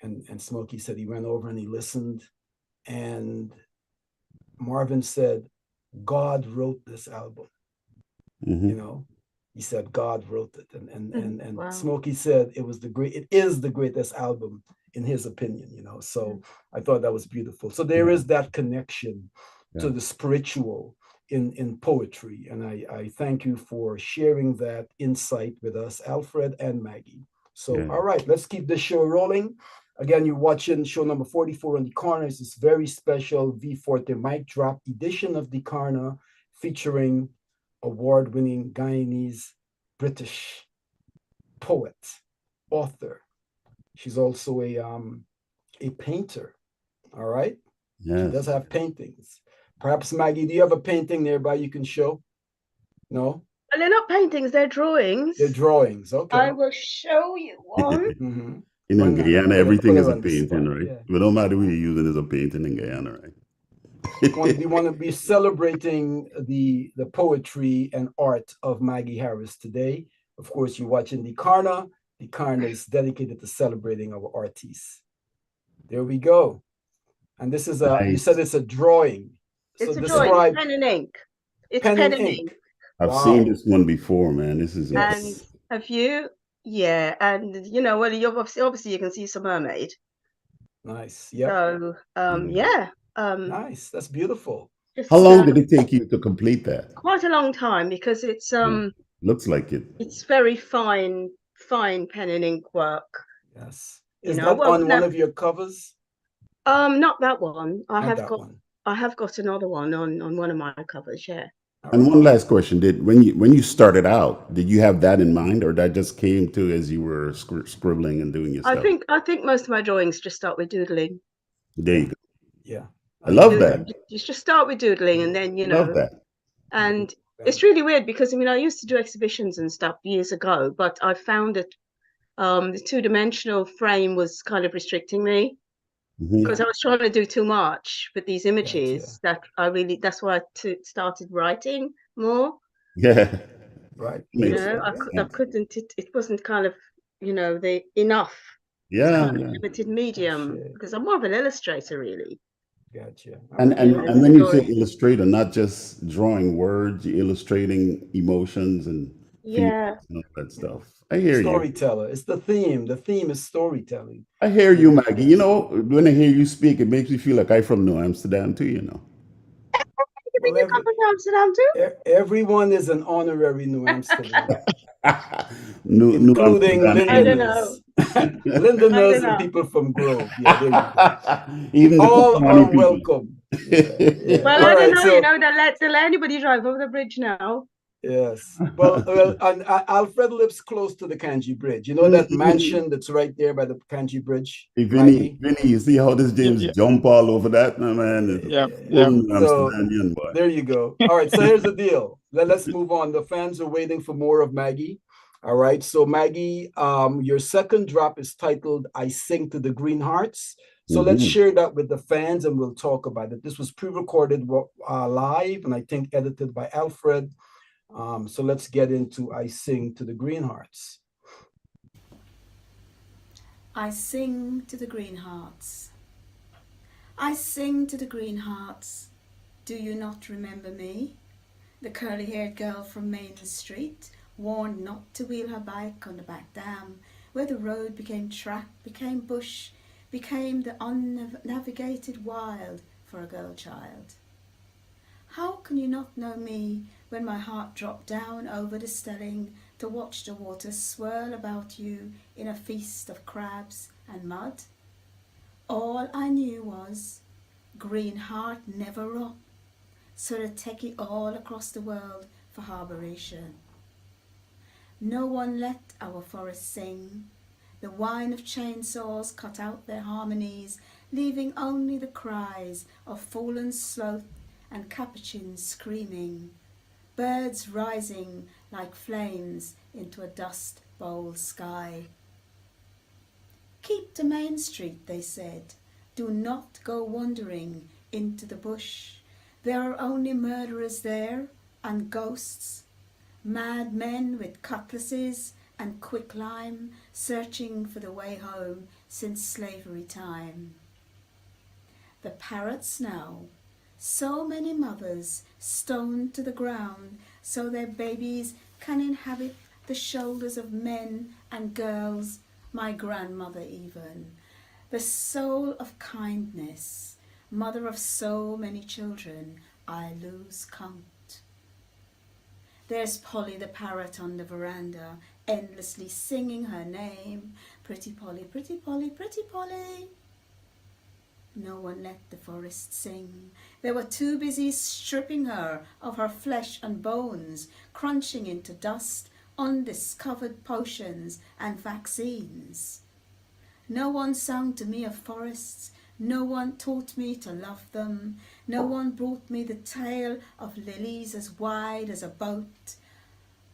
And Smokey said he went over and he listened, and Marvin said, "God wrote this album." you Hmm. know he said God wrote it, and Wow. Smokey said it is the greatest album in his opinion. So I thought that was beautiful. So there is that connection Yeah. to the spiritual in poetry, and I thank you for sharing that insight with us, Alfred and Maggie. So Yeah. all right, let's keep this show rolling. Again, you're watching show number 44 on the Karna. It's this very special v40 mic drop edition of the Karna, featuring award-winning Guyanese British poet, author. She's also a painter. All right, she does Yes. have paintings. Perhaps Maggie, do you have a painting nearby you can show? No, Well, they're not paintings; they're drawings. they're drawings. I Okay. will show you one. Mm-hmm. In Why not? Guyana, Put everything is her a on the painting, spot. right? Yeah. But no matter who you're using is a painting in Guyana, We right? want to be celebrating the poetry and art of Maggie Harris today. Of course, you're watching the Karna. The Karna is dedicated to celebrating our artists. There we go. And this is you said Nice. it's a drawing. So It's a drawing. It's describe pen and ink. It's pen pen and and ink. ink. I've seen Wow. this one before, man. This is And Yes. have you? Yeah, and well, you obviously you can see some mermaid. Nice. Yep. So yeah, Nice. That's beautiful. just How long did it take you to complete that? quite a long time because it's Looks like it. it's very fine pen and ink work. Yes. You Is know, that well, on one of your covers? not that one. Not that one. I have got another one on one of my covers. Yeah. All And right. one last question: Did when you started out, did you have that in mind, or that just came to as you were scribbling and doing your I stuff? think most of my drawings just start with doodling. There you go. Yeah. I love that. You just start with doodling, and then Love that. and it's really weird because I mean I used to do exhibitions and stuff years ago, but I found that the two-dimensional frame was kind of restricting me Mhm. because I was trying to do too much with these images Gotcha. that's why I started writing more. Yeah. Right. You Makes know, Beautiful. I Yeah. couldn't. It wasn't kind of the enough. It's Yeah, kind of yeah. limited medium Gotcha. because I'm more of an illustrator really. Gotcha. All And right. and Yeah, and it's when you say drawing. illustrator, not just drawing words, you're illustrating emotions and feelings Yeah. and all that stuff. I hear you. Storyteller. It's the theme. The theme is storytelling. I hear you, Maggie. You Yes. know, when I hear you speak, it makes me feel like I'm from New Amsterdam too, you know. You mean Well, you come from Amsterdam too? everyone is an honorary New Amsterdam, New including Amsterdam I don't Londoners. know. I don't Londoners and know. people from Grove. Yeah, there you go. Even the All Pakistani are people. welcome. Yeah, yeah. Well, All I don't right. know. You So know, they'll let anybody drive over the bridge now. yes. Well, and Alfred lives close to the Kanji Bridge. You know that mansion that's right there by the Kanji Bridge, Hey, Maggie? Vinny, you see how this James Yeah, jump all over that? No, man, is yeah, yeah. one So Amsterdamian boy. there you go. All right. So here's the deal. Let's move on. The fans are waiting for more of Maggie. All right. So Maggie, your second drop is titled "I Sing to the Green Hearts." So let's Mhm. share that with the fans, and we'll talk about it. This was pre-recorded live, and I think edited by Alfred. So let's get into "I Sing to the Green Hearts." I sing to the green hearts. I sing to the green hearts. Do you not remember me? The curly-haired girl from Main Street, warned not to wheel her bike on the back dam, where the road became track, became bush, became the unnavigated wild for a girl child. How can you not know me when my heart dropped down over the stelling to watch the water swirl about you in a feast of crabs and mud? All I knew was green heart never up, so to take it all across the world for harboration. No one let our forests sing. The whine of chainsaws cut out their harmonies, leaving only the cries of fallen sloth and capuchins screaming, birds rising like flames into a dust bowl sky. Keep to Main Street, they said. Do not go wandering into the bush. There are only murderers there and ghosts, mad men with cutlasses and quicklime, searching for the way home since slavery time. The parrots now, so many mothers stoned to the ground so their babies can inhabit the shoulders of men and girls, my grandmother even, the soul of kindness, mother of so many children, I lose count. There's Polly the parrot on the veranda, endlessly singing her name. Pretty Polly, pretty Polly, pretty Polly. No one let the forest sing. They were too busy stripping her of her flesh and bones, crunching into dust undiscovered potions and vaccines. No one sang to me of forests. No one taught me to love them. No one brought me the tale of lilies as wide as a boat.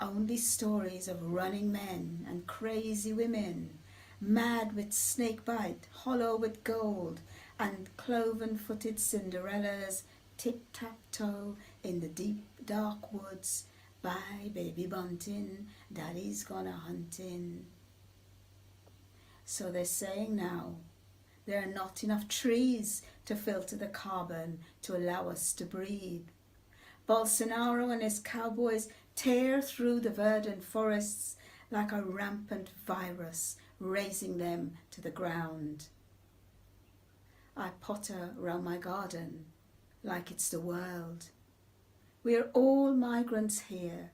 Only stories of running men and crazy women, mad with snakebite, hollow with gold, and cloven-footed Cinderellas tip-tap-toe in the deep dark woods. Bye, baby bunting, daddy's gonna hunting. So they're saying now, there are not enough trees to filter the carbon to allow us to breathe. Bolsonaro and his cowboys tear through the verdant forests like a rampant virus, razing them to the ground. I potter round my garden like it's the world. We're all migrants here.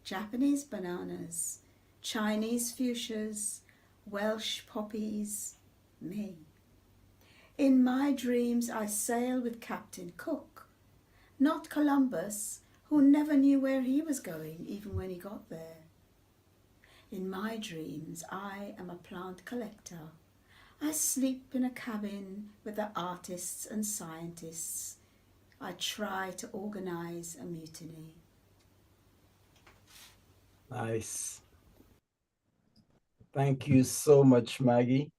Japanese bananas, Chinese fuchsias, Welsh poppies, me. In my dreams I sail with Captain Cook, not Columbus, who never knew where he was going even when he got there. In my dreams I am a plant collector. I sleep in a cabin with the artists and scientists. I try to organize a mutiny. Nice. Thank you so much, Maggie.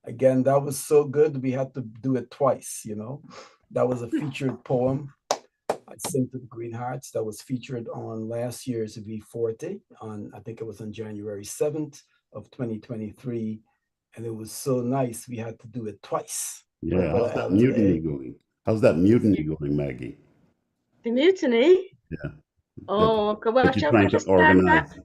Again, that was so good. We had to do it twice, you know. That was a featured poem. I Sing to the Green Hearts. That was featured on last year's V40 on, I think it was on January 7th of 2023. And it was so nice. We had to do it twice. Yeah, how's that mutiny going? How's that mutiny going, Maggie? The mutiny? Yeah. Oh, that watch you're out, trying to just turn back. organize.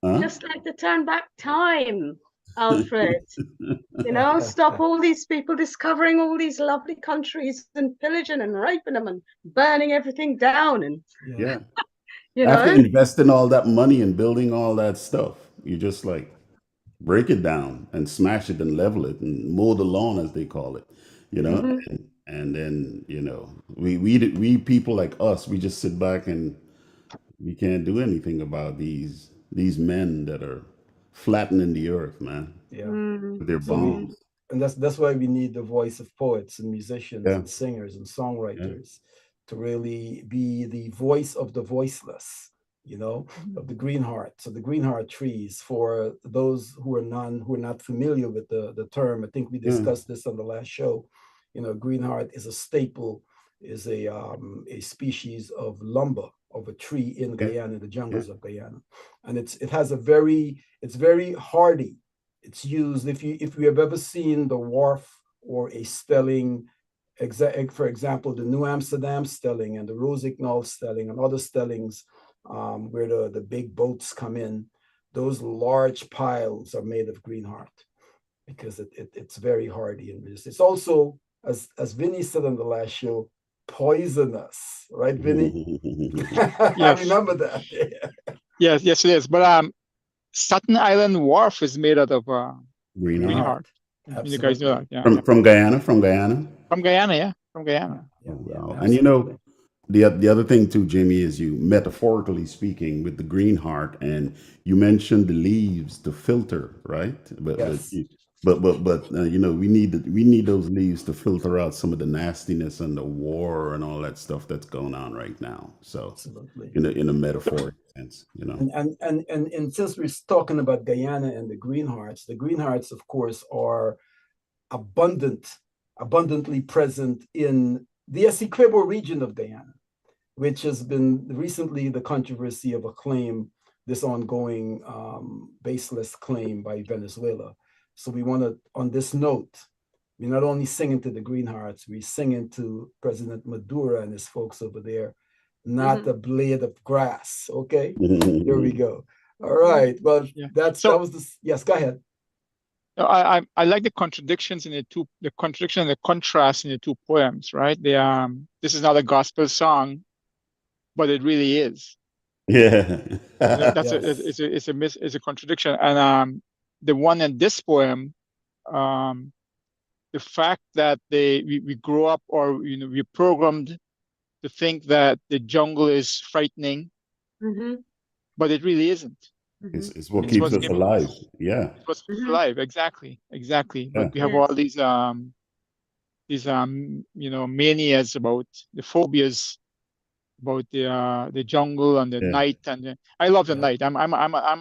Huh? Just like to turn back time, Alfred. You know, stop all these people discovering all these lovely countries and pillaging and raping them and burning everything down. And Yeah. you After know, investing all that money and building all that stuff, you just like break it down and smash it and level it and mow the lawn, as they call it, you know. Mhm. And then, you know, we people like us, we just sit back and we can't do anything about these men that are flattening the earth, man, Yeah. Mm. with their So we, bombs. and that's why we need the voice of poets and musicians Yeah, and singers and yeah, songwriters to really be the voice of the voiceless, you know, of the green heart. So the green heart trees, for those who are not familiar with the term, I think we yeah, discussed this on the last show. You know, green heart is a staple, is a species of lumber of a tree in yeah, Guyana, in the yeah, jungles of Guyana, and it's very hardy. It's used, if you have ever seen the wharf or a stelling, for example, the New Amsterdam stelling and the Rosignol stelling and other stellings, where the big boats come in, those large piles are made of green heart because it's very hardy and resistant. It's also, as Vinny said on the last show, poisonous, right, Vinny? I Yes, remember that. Yeah. yes, it is. But Staten Island Wharf is made out of green Green green heart heart. heart. You guys know Absolutely. that, yeah. from Guyana, from Guyana. From Guyana, yeah, from Guyana. Yeah, Oh, yeah, wow. And you absolutely. know, the other thing too, Jimmy, is you metaphorically speaking with the green heart, and you mentioned the leaves to filter, right? Yes, You know, we need those leaves to filter out some of the nastiness and the war and all that stuff that's going on right now. So, absolutely. in a metaphoric sense, you know. And since we're talking about Guyana and the green hearts, of course, are abundantly present in the Essequibo region of Guyana, which has been recently the controversy of a claim, this ongoing baseless claim by Venezuela. So we want to, on this note, we're not only singing to the green hearts, we're singing to President Maduro and his folks over there, not a blade of grass. Okay, here we go. All right. Well, Yeah. that So was the, yes. Go ahead. I like the contradictions in the contradiction and the contrast in the two poems, right? This is not a gospel song, but it really is. Yeah. That's Yes. it's a contradiction. And the one in this poem, the fact that we grow up, or we're programmed to think that the jungle is frightening, but it really isn't. It's what It's keeps what's us giving alive. us, Yeah. it's what's alive. Exactly. But Yeah. we have all these manias about the phobias about the jungle and the Yeah. night, and I love the Yeah. night. I'm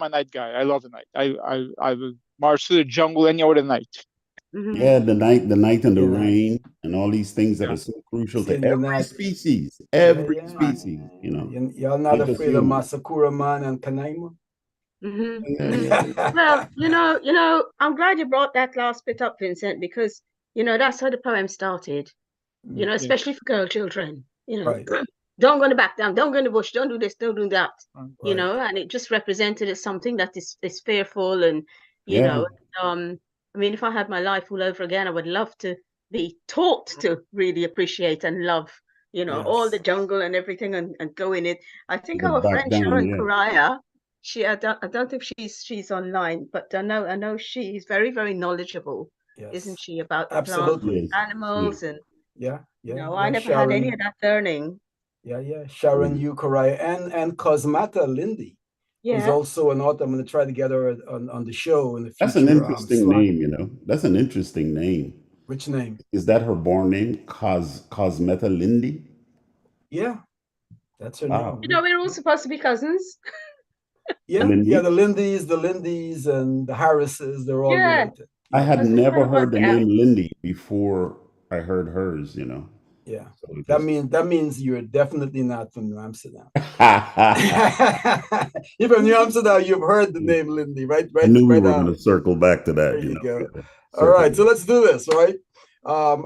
a night guy. I love the night. I will march through the jungle any other night. Yeah, the night and the You're not. rain and all these things that Yeah. are so crucial to Saying you're every not. species, Yeah, every yeah. Right. species, you know, Y'all not not just afraid of humans. Masakura Man and Kanaima? Yeah. Well, I'm glad you brought that last bit up, Vincent, because that's how the poem started. Mm, Yes. Especially for girl children. right, Don't go in the back down, don't go in the bush, don't do this, don't do that. right. And it just represented as something that is fearful, and Yeah. I mean, if I had my life all over again, I would love to be taught to really appreciate and love, you know, all Yes. the jungle and everything and go in it. I think Get our back friend down, Sharon yeah. Correa, I don't think she's online, but I know she's very, very knowledgeable, Yes. isn't she, about the plants Absolutely. and Yes, animals and Yeah. you Yeah. know, Yeah. I never had any Sharon. of that learning. Yeah. Sharon Mm. Ukaraya and Cosmata Lindy, who's Yeah. also an author. I'm going to try to get her on the show in the That's an future. interesting Slot. name, you know. That's an interesting name. Which name? Is that her born name? Cosmeta Lindy? Yeah, that's her Wow. You name. know, we're all supposed to be cousins. Yeah. Lindy? Yeah. The Lindys, and the Harrises, they're all Yeah. related. I Yeah. had I was trying never to work heard the it out. name Lindy before I heard hers, you know. Yeah. So it That just means you're definitely not from New Amsterdam. If from New Amsterdam, you've heard the name Lindy, right? I Right, knew we right were out. going to circle back to There that, you you know. go. Yeah, All right, circle so back. let's do this. All right.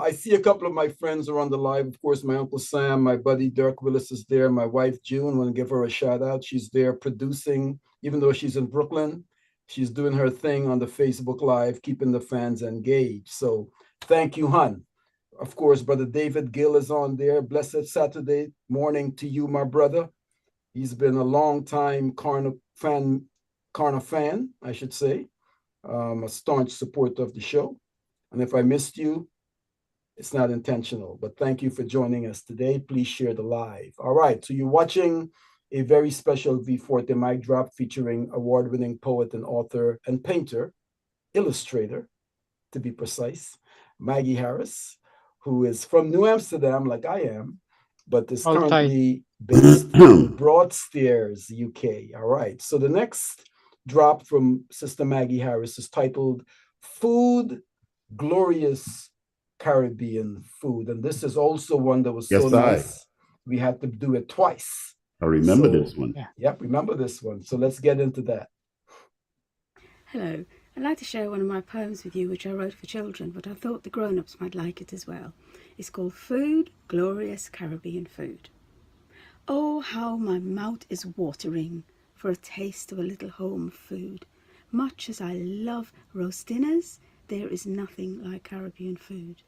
I see a couple of my friends are on the live. Of course, my Uncle Sam, my buddy Dirk Willis is there. My wife June, want to give her a shout out. She's there producing, even though she's in Brooklyn. She's doing her thing on the Facebook Live, keeping the fans engaged. So thank you, hun. Of course, Brother David Gill is on there. Blessed Saturday morning to you, my brother. He's been a long time Karna fan, I should say, a staunch supporter of the show. And if I missed you, it's not intentional, but thank you for joining us today. Please share the live. All right, so you're watching a very special V40 mic drop featuring award-winning poet and author and painter, illustrator, to be precise, Maggie Harris, who is from New Amsterdam, like I am, but is currently based in Broadstairs, UK. All right, so the next drop from Sister Maggie Harris is titled Food, Glorious Caribbean Food. And this is also one that was so Yes, I nice, we had to do it twice. remember So, this one. yep, remember this one. So let's get into that. Hello, I'd like to share one of my poems with you which I wrote for children, but I thought the grown-ups might like it as well. It's called Food, Glorious Caribbean Food. Oh, how my mouth is watering for a taste of a little home food. Much as I love roast dinners, there is nothing like Caribbean food.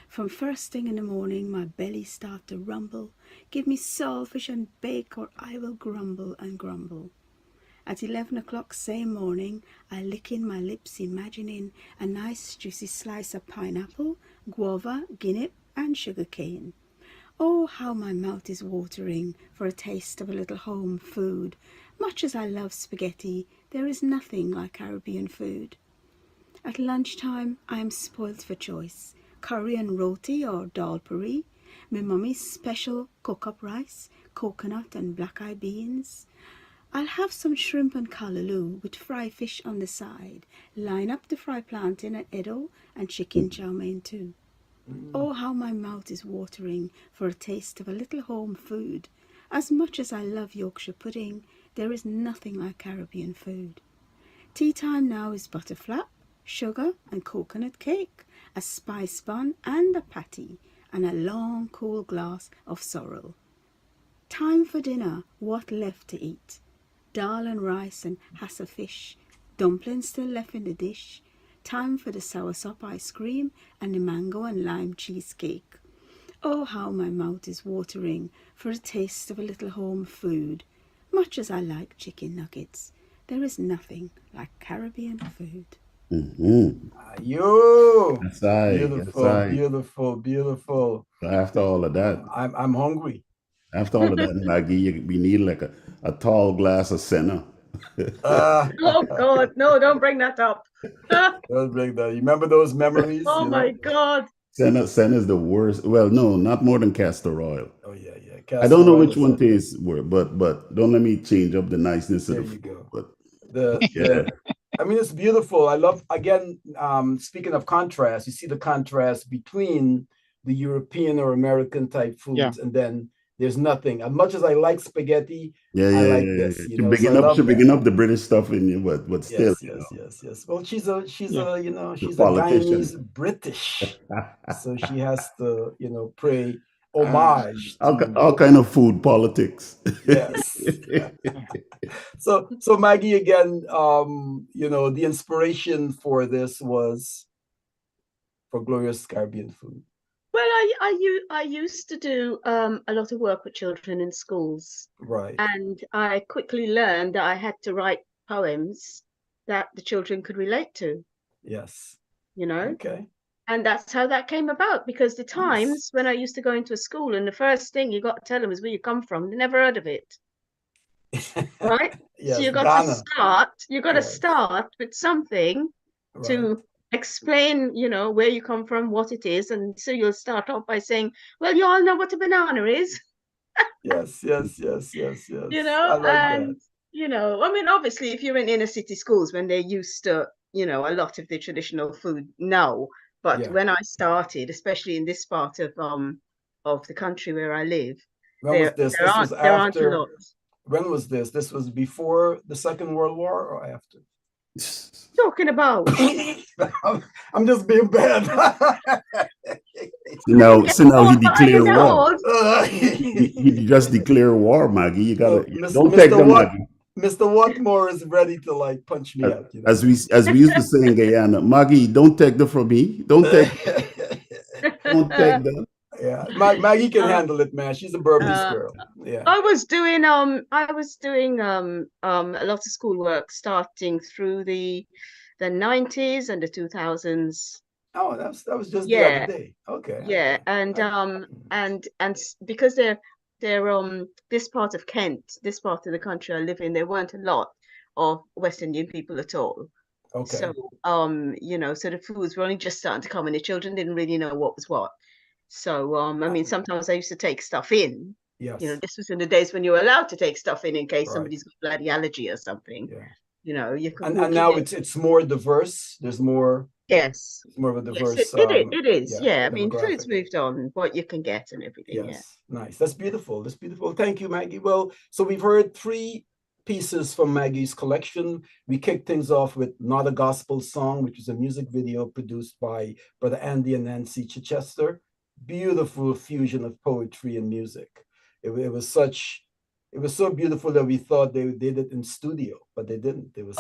From first thing in the morning, my belly start to rumble. Give me saltfish and bake, or I will grumble and grumble. At 11 o'clock same morning, I lick in my lips, imagining a nice juicy slice of pineapple, guava, guinea, and sugar cane. Oh, how my mouth is watering for a taste of a little home food. Much as I love spaghetti, there is nothing like Caribbean food. At lunchtime, I am spoilt for choice. Curry and roti or dal puri, my mummy's special cook-up rice, coconut and black-eyed beans. I'll have some shrimp and callaloo with fried fish on the side. Line up the fried plantain and edo and chicken chow mein too. Oh, how my mouth is watering for a taste of a little home food. As much as I love Yorkshire pudding, there is nothing like Caribbean food. Tea time now is butterflap, sugar and coconut cake, a spice bun and a patty, and a long cool glass of sorrel. Time for dinner, what left to eat? Dal and rice and hassa fish, dumplings still left in the dish. Time for the soursop ice cream and the mango and lime cheesecake. Oh, how my mouth is watering for a taste of a little home food. Much as I like chicken nuggets, there is nothing like Caribbean food. Yo, Yes, I. beautiful, beautiful. After all of that, I'm hungry. after all of that, Maggie, we need like a tall glass of senna. Oh God, no, don't bring that up. Don't bring that. You remember those memories? Oh my God. Senna is the worst. Well, no, not more than castor oil. Oh yeah. I don't know Castor oil which is one up. tastes worse, but don't let me change up the niceness There of the you food. go. But yeah, I mean, it's beautiful. I love, again, speaking of contrast, you see the contrast between the European or American type foods, and then there's nothing. As much as I like spaghetti, yeah. I like this. You She know, so I bigging up, love she that. bigging up the British stuff in you, but still, Yes. Well, she's a she's a the Guyanese politician. British, so she has to pay homage to all kind of food politics. yes. So Maggie, again, the inspiration for this was for glorious Caribbean food? Well, I used to do a lot of work with children in schools, Right. and I quickly learned that I had to write poems that the children could relate to, Yes. you know? Okay. And that's how that came about, because the Nice. times when I used to go into a school and the first thing you got to tell them is where you come from, they never heard of it, right? So Yes, you got to Ghana. start, Yes. start with something Right. to explain, where you come from, what it is. And so you'll start off by saying, well, you all know what a banana is, Yes, yes, yes, yes, yes. you I know, like that. and, I mean, obviously, if you're in inner city schools when they're used to, a lot of the traditional food now, but Yeah. when I started, especially in this part of the country where I live, When was this? This was there aren't a after. lot. When was this? This was before the Second World War or after? Talking about. I'm just being bad. So now he Are you declare that war. old? He just declare war, Maggie. You gotta don't Mr. take them, What? Maggie. Mr. Watmore is ready to like punch me out. You know? As we used to say in Guyana, Maggie, don't take them from me. Don't take them. Yeah, Maggie can handle it, man. She's a Burmese girl. Yeah. I was doing a lot of schoolwork starting through the 90s and the 2000s. Oh, that was just the other day. Okay. Yeah, Okay. and because they're this part of Kent, this part of the country I live in, there weren't a lot of West Indian people at all. Okay. So so the foods were only just starting to come, and the children didn't really know what was what. So I mean, sometimes I used to take stuff in. Yes. This was in the days when you were allowed to take stuff in case Right. somebody's got bloody allergy or something. Yeah. You could. And now it's more diverse. There's more. Yes. It's more of a diverse. Yes, it is. Yeah. I mean, food's moved on, what you can get and everything. Yes. Yeah. Nice. That's beautiful. That's beautiful. Thank you, Maggie. Well, so we've heard 3 pieces from Maggie's collection. We kicked things off with Not a Gospel Song, which is a music video produced by Brother Andy and Nancy Chichester. Beautiful fusion of poetry and music. It was so beautiful that we thought they did it in studio, but they didn't. It was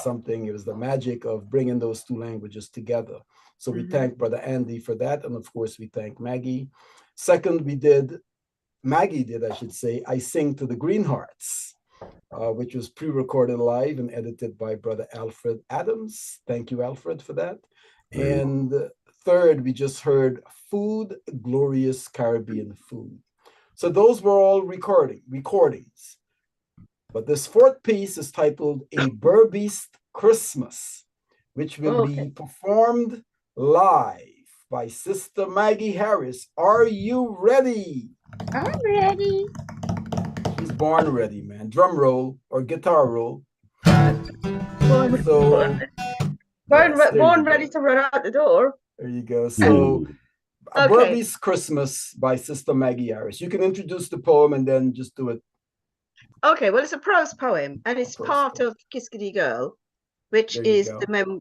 the magic of bringing those 2 languages together. So we thank Brother Andy for that. And of course, we thank Maggie. Second, Maggie did, I should say, I Sing to the Greenhearts, which was pre-recorded live and edited by Brother Alfred Adams. Thank you, Alfred, for that. And third, we just heard Food, Glorious Caribbean Food. So those were all recordings. But this 4th piece is titled A Burbeast Christmas, which will be performed live by Sister Maggie Harris. Are you ready? I'm ready. She's born ready, man. Drum roll or guitar roll. Born ready to run out the door. There you go. So, A Burbeast Christmas by Sister Maggie Harris. You can introduce the poem and then just do it. Okay, well, it's a prose poem, and it's part of Kiskadee Girl, which is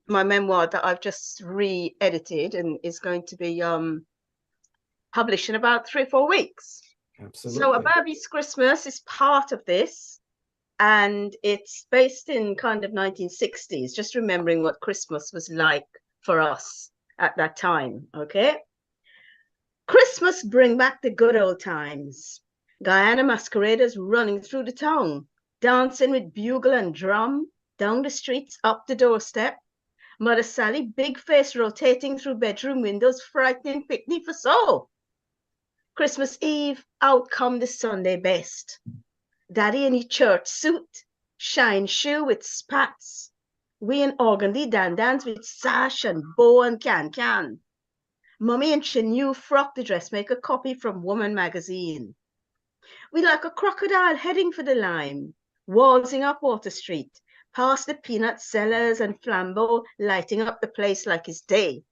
my memoir that I've just re-edited and is going to be published in about 3 or 4 weeks. Absolutely. So A Burbeast Christmas is part of this, and it's based in kind of 1960s, just remembering what Christmas was like for us at that time, okay? Christmas bring back the good old times. Guyana masqueraders running through the town, dancing with bugle and drum, down the streets, up the doorstep. Mother Sally, big face rotating through bedroom windows, frightening Pickney for so. Christmas Eve, out come the Sunday best. Daddy in his church suit, shine shoe with spats. We in organdy dandans with sash and bow and can. Mummy in she new frock the dressmaker copy from Woman magazine. We like a crocodile heading for the lime, waltzing up Water Street, past the peanut sellers and flambeau, lighting up the place like it's day.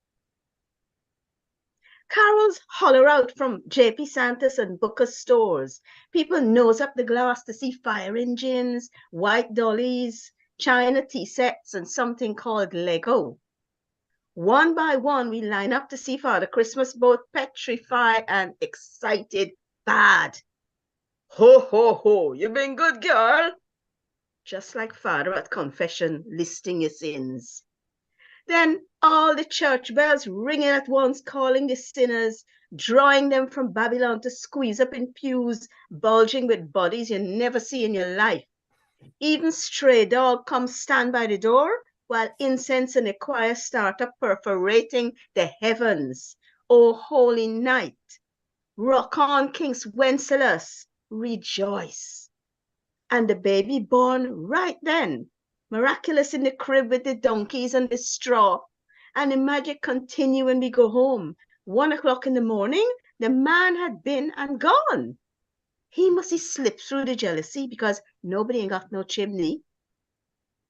Carols holler out from J.P. Santos and Booker's stores. People nose up the glass to see fire engines, white dollies, China tea sets, and something called Lego. One by one, we line up to see Father Christmas, both petrified and excited bad. Ho, ho, ho, you been good, girl? Just like Father at confession, listing your sins. Then all the church bells ringing at once, calling the sinners, drawing them from Babylon to squeeze up in pews, bulging with bodies you never see in your life. Even stray dog come stand by the door, while incense and the choir start up perforating the heavens. O holy night, rock on, King's Wenceslas, rejoice. And the baby born right then, miraculous in the crib with the donkeys and the straw. And the magic continue when we go home. 1 o'clock in the morning, the man had been and gone. He must have slipped through the jealousy because nobody ain't got no chimney.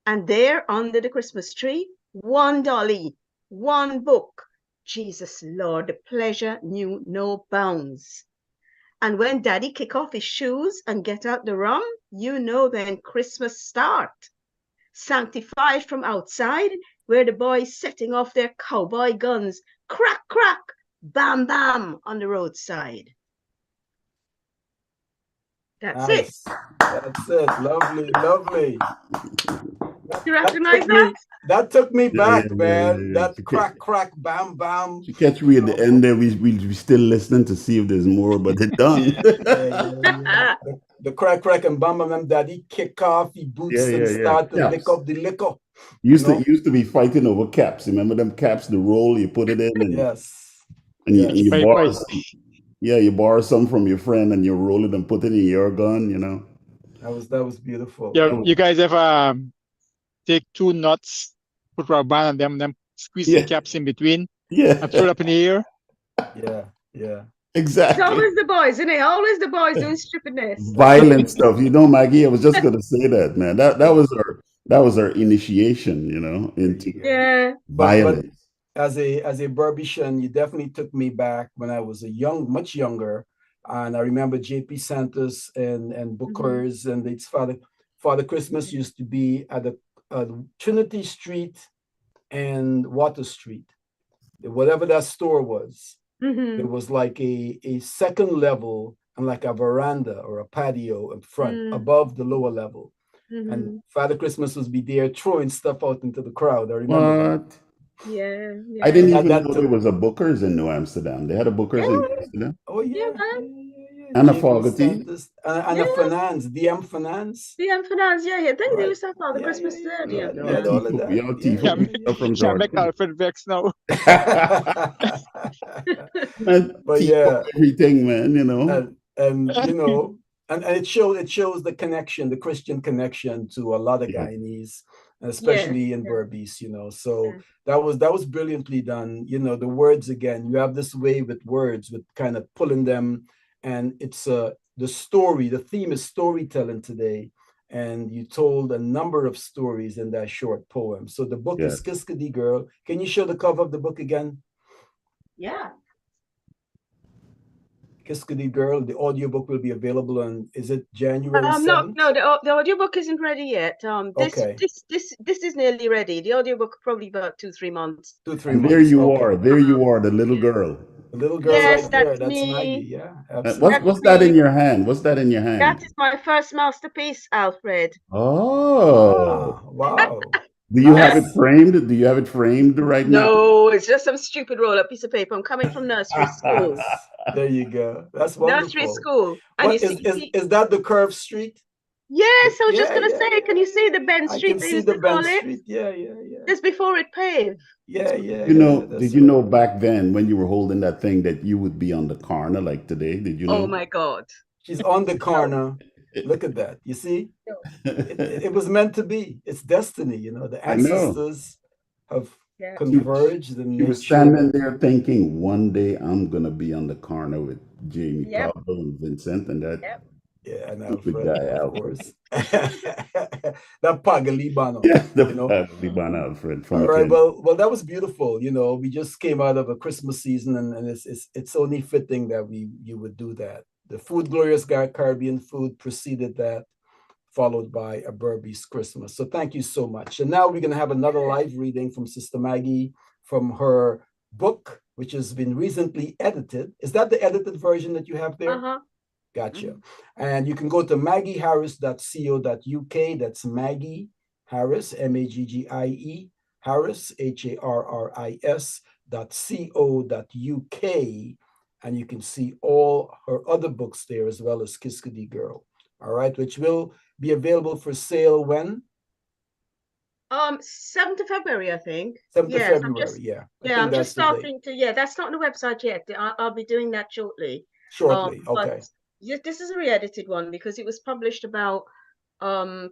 And there under the Christmas tree, one dolly, one book. Jesus Lord, the pleasure knew no bounds. And when Daddy kick off his shoes and get out the rum, you know then Christmas start. Sanctified from outside, where the boys setting off their cowboy guns, crack, crack, bam, bam, on the roadside. That's it. Nice. That's it. Lovely, lovely. You recognize that? That took me back, yeah, man. yeah. That crack, crack, bam, bam. You catch me at the end there. We still listening to see if there's more, but they're done. Yeah. The crack, crack, and bam, bam, bam. Daddy kick off the boots and start to lick up the liquor. Used to be fighting over caps. Remember them caps? The roll you put it in, and Yes. and you Right, borrow right. some, you borrow some from your friend and you roll it and put it in your gun. You know. That was beautiful. Yeah, you guys ever take 2 nuts, put rubber band on them, then squeeze the caps in between Yeah. and throw it up in the air? Yeah. Exactly. It's always the boys, isn't it? Always the boys doing stupidness. Violent stuff. You know, Maggie, I was just gonna say that, man. That was our initiation, you know, into violence. As a Burbician, you definitely took me back when I was much younger. And I remember JP Santos and Booker's and its Father Christmas used to be at Trinity Street and Water Street. Whatever that store was, there was like a second level and like a veranda or a patio in front above the lower level. And Father Christmas was be there throwing stuff out into the crowd. I remember that. Yeah. I didn't even know there was a Booker's in New Amsterdam. They had a Booker's in New Amsterdam. Oh yeah. And a JP Fogarty. Santos, and a Finance, DM Finance. DM Finance, yeah. I think they Right. used to have Father Yeah, Christmas yeah, there. yeah. Yeah. We had all of that. We all teeth Yeah. stuff from Can't make Jordan. Alfred vex now. Man, But teeth yeah. up everything, man. You know. and you know, and it shows the connection, the Christian connection to a lot of Guyanese, especially in Berbice, you know. So that was brilliantly done. You know, the words again, you have this way with words, with kind of pulling them, and it's the story, the theme is storytelling today. And you told a number of stories in that short poem. So the book is Kiskadi Girl. Can you show the cover of the book again? Yeah. Kiskadi Girl. The audiobook will be available on, is it January 7th? No, the audiobook isn't ready yet. This is nearly ready. The audiobook probably about 2-3 months. 2-3 And months. there you are. There you are, the little girl. The little girl Yes, right there. that's That's me. Maggie. Yeah, absolutely. What's that in your hand? What's that in your hand? That is my first masterpiece, Alfred. Oh. Wow. Do you have it framed? Do you have it framed right now? No, it's just some stupid roll-up piece of paper. I'm coming from nursery school. There you go. That's wonderful. Nursery school. And What, is that the curved street? Yes, I was just going to say, can you see the Ben I Street can they see used the to call Ben it? Street. Yeah. Just before it paved. Yeah. You know, did you know back then when you were holding that thing that you would be on the Karna like today? Did you know? Oh my God. She's on the Karna. Look at that. You see? It was meant to be. It's destiny, you know. The ancestors have converged. And she was standing there thinking, one day I'm going to be on the Karna with Jamie Pablo and Vincent and that. Yeah, and stupid Alfred, guy, of Alfred. course. That Pagalibano. Yeah, the you know? Pagalibano, Alfred. All right, well, that was beautiful. You know, we just came out of a Christmas season, and it's only fitting that you would do that. The Food Glorious Caribbean Food preceded that, followed by a Berbice Christmas. So thank you so much. And now we're going to have another live reading from Sister Maggie from her book, which has been recently edited. Is that the edited version that you have there? Uh-huh. Gotcha. And you can go to maggieharris.co.uk. That's Maggie Harris, Maggie Harris, HARRIS.co.uk, and you can see all her other books there as well as Kiskadee Girl. All right, which will be available for sale when? 7th of February, I think. 7th of Yes, February, yeah. I'm just that's the date. starting to, that's not on the website yet. I'll be doing that shortly. Shortly, okay. But this is a re-edited one because it was published about, oh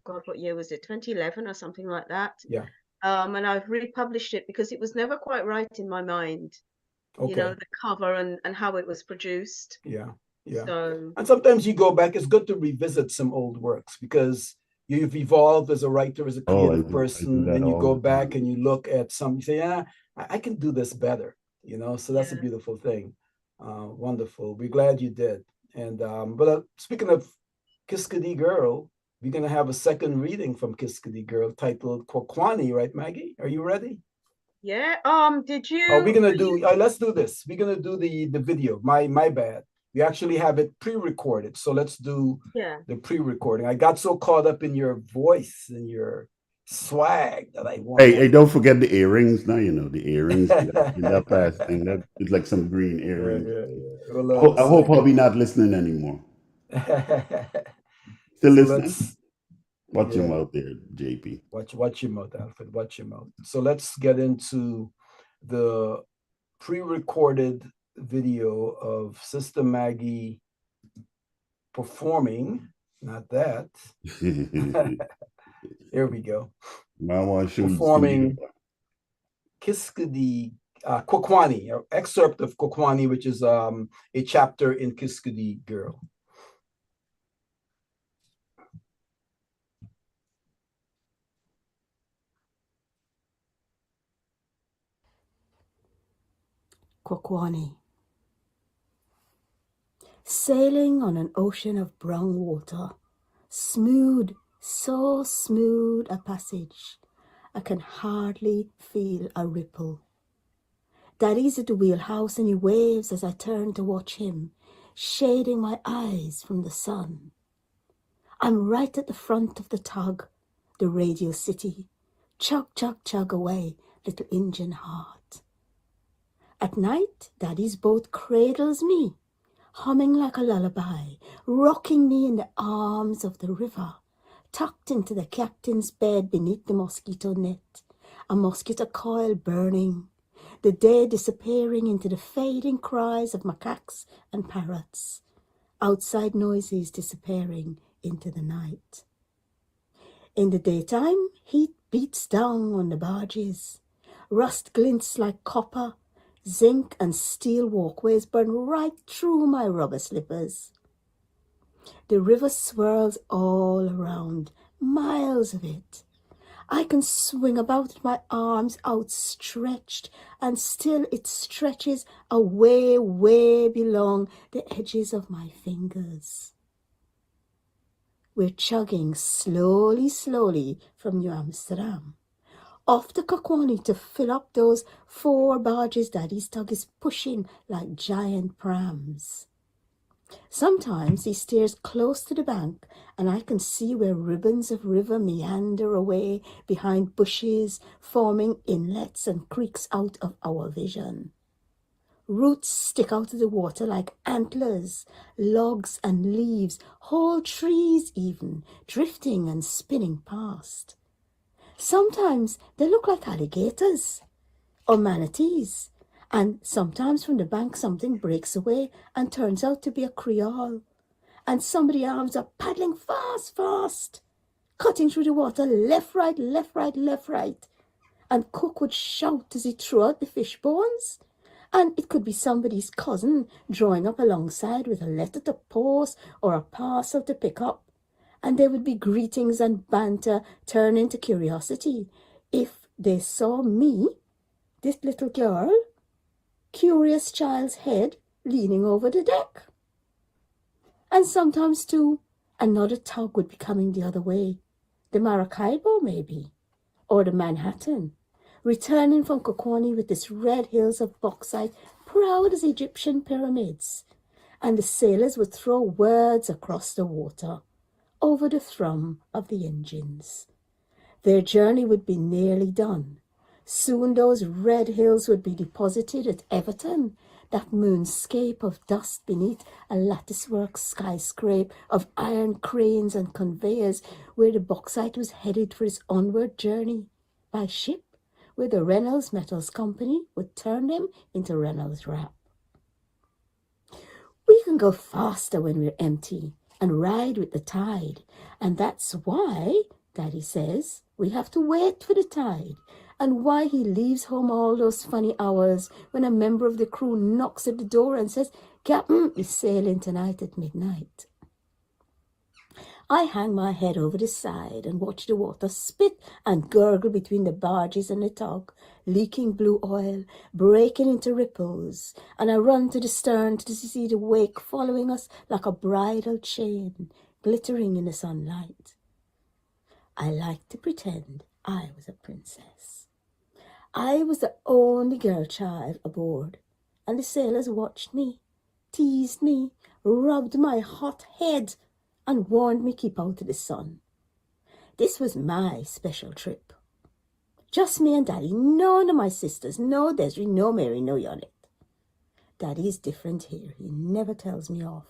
God, what year was it? 2011 or something like that. Yeah. And I've republished it because it was never quite right in my mind. Okay. You know, the cover and how it was produced. Yeah, yeah. So, and sometimes you go back, it's good to revisit some old works because you've evolved as a writer, as a creative person, and you go back and you look at some, you say, yeah, I can do this better, you know, so that's a beautiful thing. Wonderful. We're glad you did. And but speaking of Kiskadee Girl, we're going to have a second reading from Kiskadee Girl titled Kwakwani, right, Maggie? Are you ready? yeah. Did you? Oh, we're going to do, let's do this. We're going to do the video. My bad. We actually have it pre-recorded. So let's do the pre-recording. I got so caught up in your voice and your swag that I want. Hey, don't forget the earrings. Now you know the earrings. That last thing. That it's like some green earrings. Well, I hope Hobby not listening anymore. Still listening? Watch him out there, JP. Watch your mouth, Alfred. Watch your mouth. So let's get into the pre-recorded video of Sister Maggie performing. Not that. Here we go. Performing Kiskadee, Kwakwani, an excerpt of Kwakwani, which is a chapter in Kiskadee Girl. Kwakwani. Sailing on an ocean of brown water, smooth, so smooth a passage, I can hardly feel a ripple. Daddy's at the wheelhouse and he waves as I turn to watch him, shading my eyes from the sun. I'm right at the front of the tug, the Radio City. Chug, chug, chug away, little engine heart. At night, Daddy's boat cradles me, humming like a lullaby, rocking me in the arms of the river, tucked into the captain's bed beneath the mosquito net, a mosquito coil burning, the day disappearing into the fading cries of macaques and parrots, outside noises disappearing into the night. In the daytime, heat beats down on the barges, rust glints like copper, zinc and steel walkways burn right through my rubber slippers. The river swirls all around, miles of it. I can swing about with my arms outstretched, and still it stretches away, way beyond the edges of my fingers. We're chugging slowly, slowly from New Amsterdam, off to Kwakwani to fill up those 4 barges Daddy's tug is pushing like giant prams. Sometimes he steers close to the bank and I can see where ribbons of river meander away behind bushes, forming inlets and creeks out of our vision. Roots stick out of the water like antlers, logs and leaves, whole trees even, drifting and spinning past. Sometimes they look like alligators or manatees, and sometimes from the bank something breaks away and turns out to be a creole, and somebody's arms are paddling fast, fast, cutting through the water, left, right, left, right, left, right, and Cook would shout as he threw out the fish bones, and it could be somebody's cousin drawing up alongside with a letter to post or a parcel to pick up. And there would be greetings and banter turn into curiosity if they saw me, this little girl, curious child's head leaning over the deck. And sometimes, too, another tug would be coming the other way, the Maracaibo maybe, or the Manhattan, returning from Kwakwani with its red hills of bauxite, proud as Egyptian pyramids. And the sailors would throw words across the water, over the thrum of the engines. Their journey would be nearly done. Soon those red hills would be deposited at Everton, that moonscape of dust beneath a latticework skyscrape of iron cranes and conveyors, where the bauxite was headed for its onward journey by ship, where the Reynolds Metals Company would turn them into Reynolds Wrap. We can go faster when we're empty and ride with the tide, and that's why, Daddy says, we have to wait for the tide, and why he leaves home all those funny hours when a member of the crew knocks at the door and says, "Captain is sailing tonight at midnight." I hang my head over the side and watch the water spit and gurgle between the barges and the tug, leaking blue oil, breaking into ripples, and I run to the stern to see the wake following us like a bridal chain, glittering in the sunlight. I like to pretend I was a princess. I was the only girl child aboard, and the sailors watched me, teased me, rubbed my hot head, and warned me keep out of the sun. This was my special trip. Just me and Daddy, none of my sisters, no Desiree, no Mary, no Yonit. Daddy is different here. He never tells me off.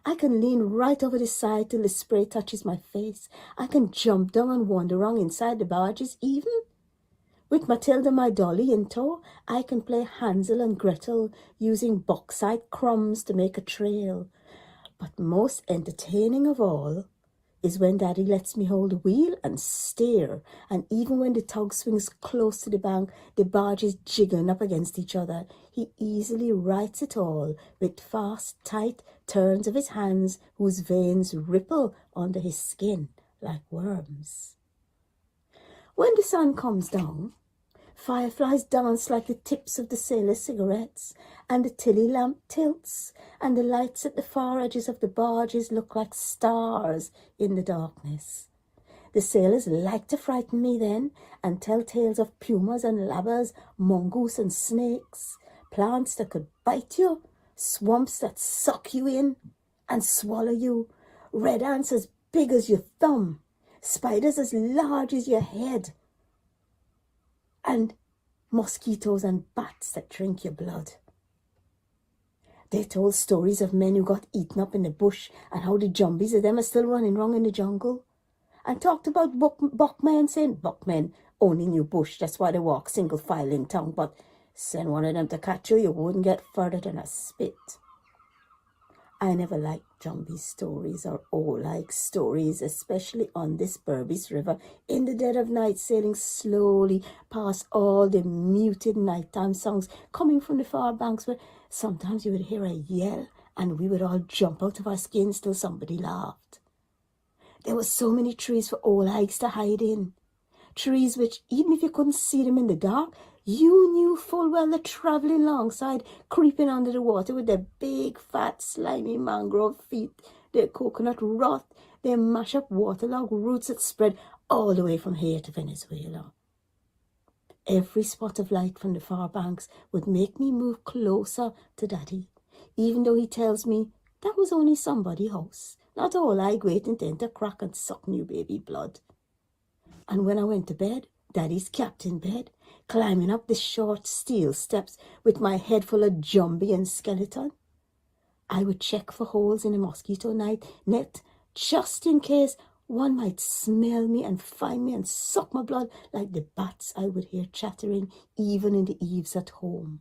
I can lean right over the side till the spray touches my face. I can jump down and wander around inside the barges even. With Matilda, my dolly, in tow, I can play Hansel and Gretel, using bauxite crumbs to make a trail. But most entertaining of all is when Daddy lets me hold the wheel and steer, and even when the tug swings close to the bank, the barges jigging up against each other, he easily rights it all with fast, tight turns of his hands, whose veins ripple under his skin like worms. When the sun comes down, fireflies dance like the tips of the sailors' cigarettes, and the tilly lamp tilts, and the lights at the far edges of the barges look like stars in the darkness. The sailors like to frighten me then, and tell tales of pumas and labbers, mongoose and snakes, plants that could bite you, swamps that suck you in and swallow you, red ants as big as your thumb, spiders as large as your head, and mosquitoes and bats that drink your blood. They told stories of men who got eaten up in the bush and how the zombies of them are still running wrong in the jungle. And talked about buckmen, saying buckmen only knew bush, that's why they walk single file in town, but send one of them to catch you, you wouldn't get further than a spit. I never liked zombie stories or old-like stories, especially on this Berbice River in the dead of night, sailing slowly past all the muted nighttime songs coming from the far banks, where sometimes you would hear a yell and we would all jump out of our skins till somebody laughed. There were so many trees for old hags to hide in, trees which, even if you couldn't see them in the dark, you knew full well they're travelling alongside, creeping under the water with their big, fat, slimy mangrove feet, their coconut rot, their mash-up waterlog roots that spread all the way from here to Venezuela. Every spot of light from the far banks would make me move closer to Daddy, even though he tells me that was only somebody's house, not all I waiting to enter crack and suck new baby blood. And when I went to bed, Daddy's captain bed, climbing up the short steel steps with my head full of zombie and skeleton, I would check for holes in the mosquito net just in case one might smell me and find me and suck my blood like the bats I would hear chattering even in the eaves at home.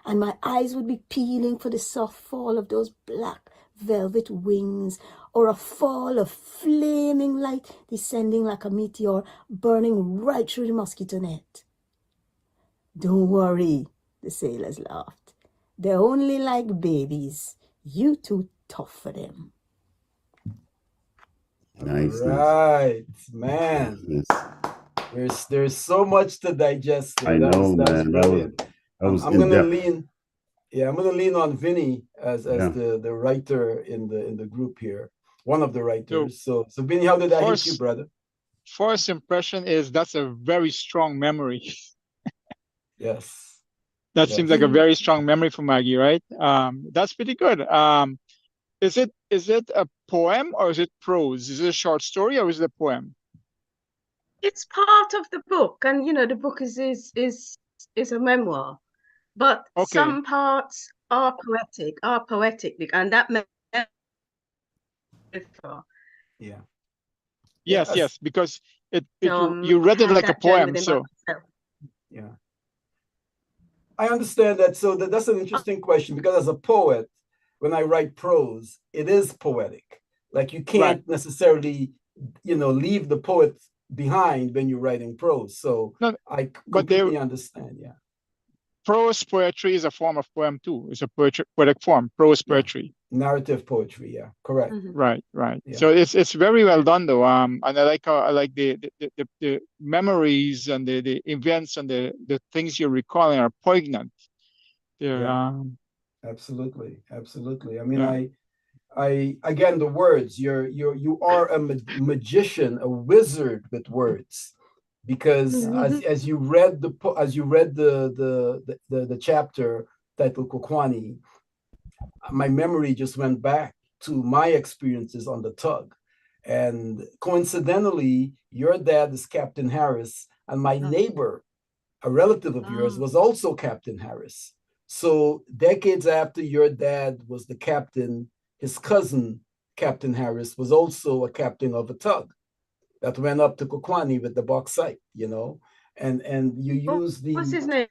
And my eyes would be peeling for the soft fall of those black velvet wings, or a fall of flaming light descending like a meteor, burning right through the mosquito net. Don't worry, the sailors laughed. They're only like babies. You too tough for them. Nice. Right, man. Yes. There's so much to digest there. I know, man. Brilliant. That was I'm gonna in-depth. lean. Yeah, I'm gonna lean on Vinny as Yeah. the writer in the group here, one of the writers. So Vinny, how did that hit you, brother? First impression is that's a very strong memory. Yes. That Yes. seems like a very strong memory for Maggie, right? That's pretty good. Is it a poem or is it prose? Is it a short story or is it a poem? it's part of the book, and you know the book is a memoir, but Okay. some parts are poetic, and that metaphor, Yeah. Yes, Yes. yes, because you I read it had like a that journey poem, within so myself. Yeah. I understand that. So that's an interesting question because as a poet, when I write prose, it is poetic. Like you right. can't necessarily, leave the poet behind when you're writing prose. So No, I but there completely understand. Yeah. prose poetry is a form of poem too. It's a poetic form, prose Yeah. poetry. Narrative poetry. Yeah. Correct. Mhm. Right, right. Yeah. So it's very well done though. And I like the memories and the events and the things you're recalling are poignant. They're Yeah. Absolutely. Absolutely. I mean, yeah. I again the words. You are a magician, a wizard with words, because Mhm. as you read the chapter titled Kokwani, my memory just went back to my experiences on the tug, and coincidentally, your dad is Captain Harris, and my neighbor, a relative of yours, Oh, was also Captain Harris. So decades after your dad was the captain, his cousin, Captain Harris, was also a captain of a tug that went up to Kokwani with the bauxite. And you use what's the his name?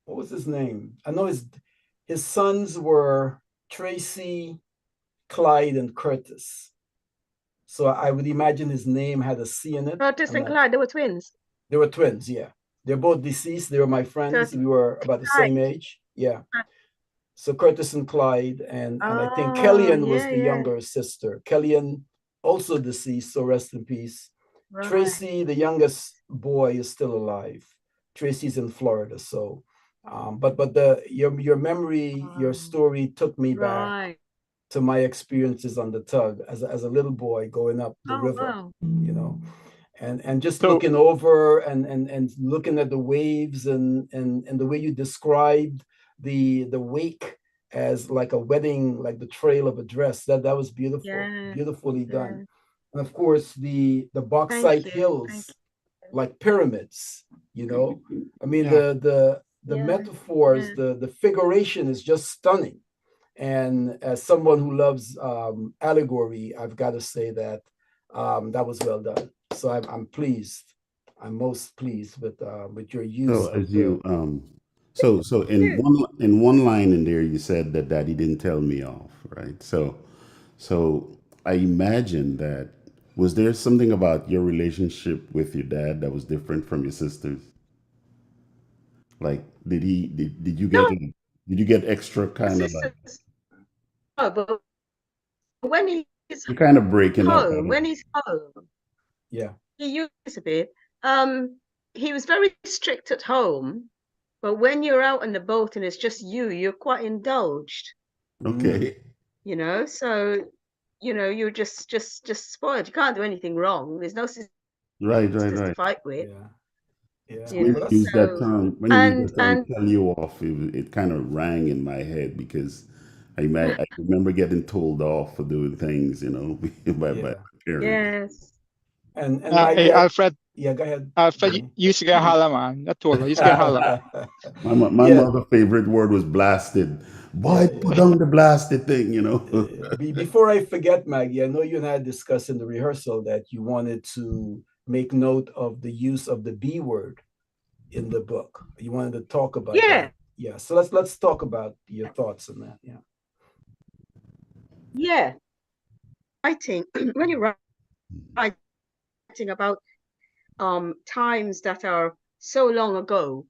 what was his name? I know his sons were Tracy, Clyde, and Curtis. So I would imagine his name had a C in it. Curtis I'm and not. Clyde, they were twins. They were twins, yeah. They're both deceased. They were my friends. Curtis We were about the Clyde. same age. Yeah. So Curtis and Clyde, and I think Oh, Kellyanne was yeah, the yeah. younger sister. Kellyanne also deceased, so rest in peace. Right. Tracy, the youngest boy, is still alive. Tracy's in Florida, so but your memory, your story took me back Right. to my experiences on the tug as a little boy going up the Oh, river, wow. and just So looking over and looking at the waves and the way you described the wake as like a wedding, like the trail of a dress. That was beautiful, Yeah, beautifully yeah. done. And of course the Thank bauxite you. Thank hills you. like pyramids. I mean yeah. the Yeah, metaphors, yeah. the figuration is just stunning. And as someone who loves allegory, I've got to say that that was well done. So I'm pleased. I'm most pleased with your use So of as the. you so in one line in there you said that daddy didn't tell me off, right? So I imagine that was there something about your relationship with your dad that was different from your sisters? Like did you No, get extra kind of like sisters. No, but when he's you're kind of breaking up? I home, don't, when he's home, Yeah, he used a bit. Um, he was very strict at home, but when you're out on the boat and it's just you, you're quite indulged, okay. So you're just spoiled. You can't do anything wrong. There's no Right, right, sisters to right. fight with, yeah, yeah. you When know. Well, you use that's that So term, when you use and that term, and tell you off, it kind of rang in my head because I remember getting told off for doing things, by my yeah. parents. yes. And Hey, Maggie, Alfred, yeah, go ahead, Alfred, Jimmy. you used to get holla, man. I told you, you used to get holla. My Yeah, mother' favorite word was blasted. Boy, yeah, put yeah. down the blasted thing. Before I forget, Maggie, I know you and I discussed in the rehearsal that you wanted to make note of the use of the B word in the book. You wanted to talk about Yeah, that. Yeah. So let's talk about your thoughts on that. Yeah. yeah. Writing when you're writing about times that are so long ago,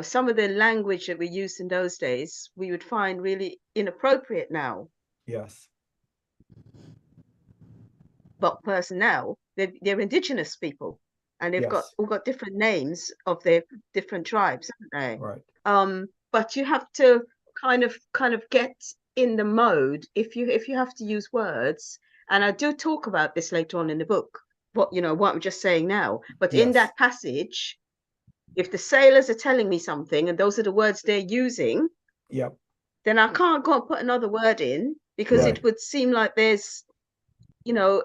some of the language that we used in those days, we would find really inappropriate now. Yes. But person now, they're indigenous people, and they've got Yes. all got different names of their different tribes, haven't they? Right. But you have to kind of get in the mode if you have to use words, and I do talk about this later on in the book, what I'm just saying now. But in Yes. that passage, if the sailors are telling me something and those are the words they're using, Yep. then I can't go and put another word in because Right. it would seem like there's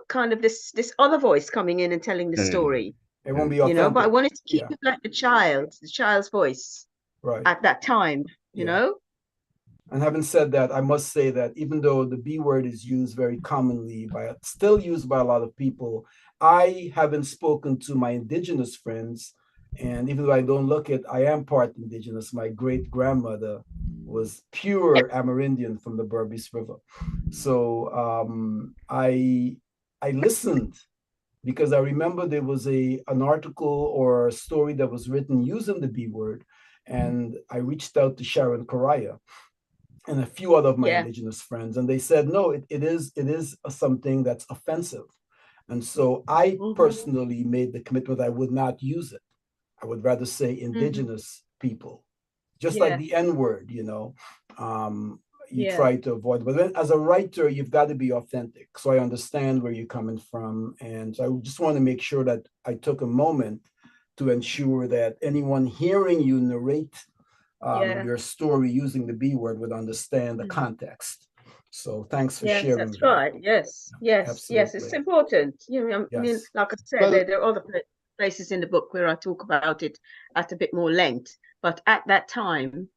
kind of this other voice coming in and telling the Yeah, story, It won't be but I authentic. wanted to keep Yeah, it like the child's voice right. at that time, Yeah. And having said that, I must say that even though the B word is used very commonly still used by a lot of people, I haven't spoken to my indigenous friends. And even though I don't look it, I am part indigenous. My great grandmother was pure Amerindian from the Berbice River. So I listened because I remember there was an article or a story that was written using the B word. And I reached out to Sharon Correa and a few other of my indigenous friends, and they said, no, it is something that's offensive. And so I personally made the commitment I would not use it. I would rather say indigenous people, just like the N word, you try to avoid. But then as a writer, you've got to be authentic. So I understand where you're coming from. And so I just want to make sure that I took a moment to ensure that anyone hearing you narrate your story using the B word would understand the context. So thanks for sharing. That's right. Yes, it's important. I mean, like I said, there are other places in the book where I talk about it at a bit more length, but at that time,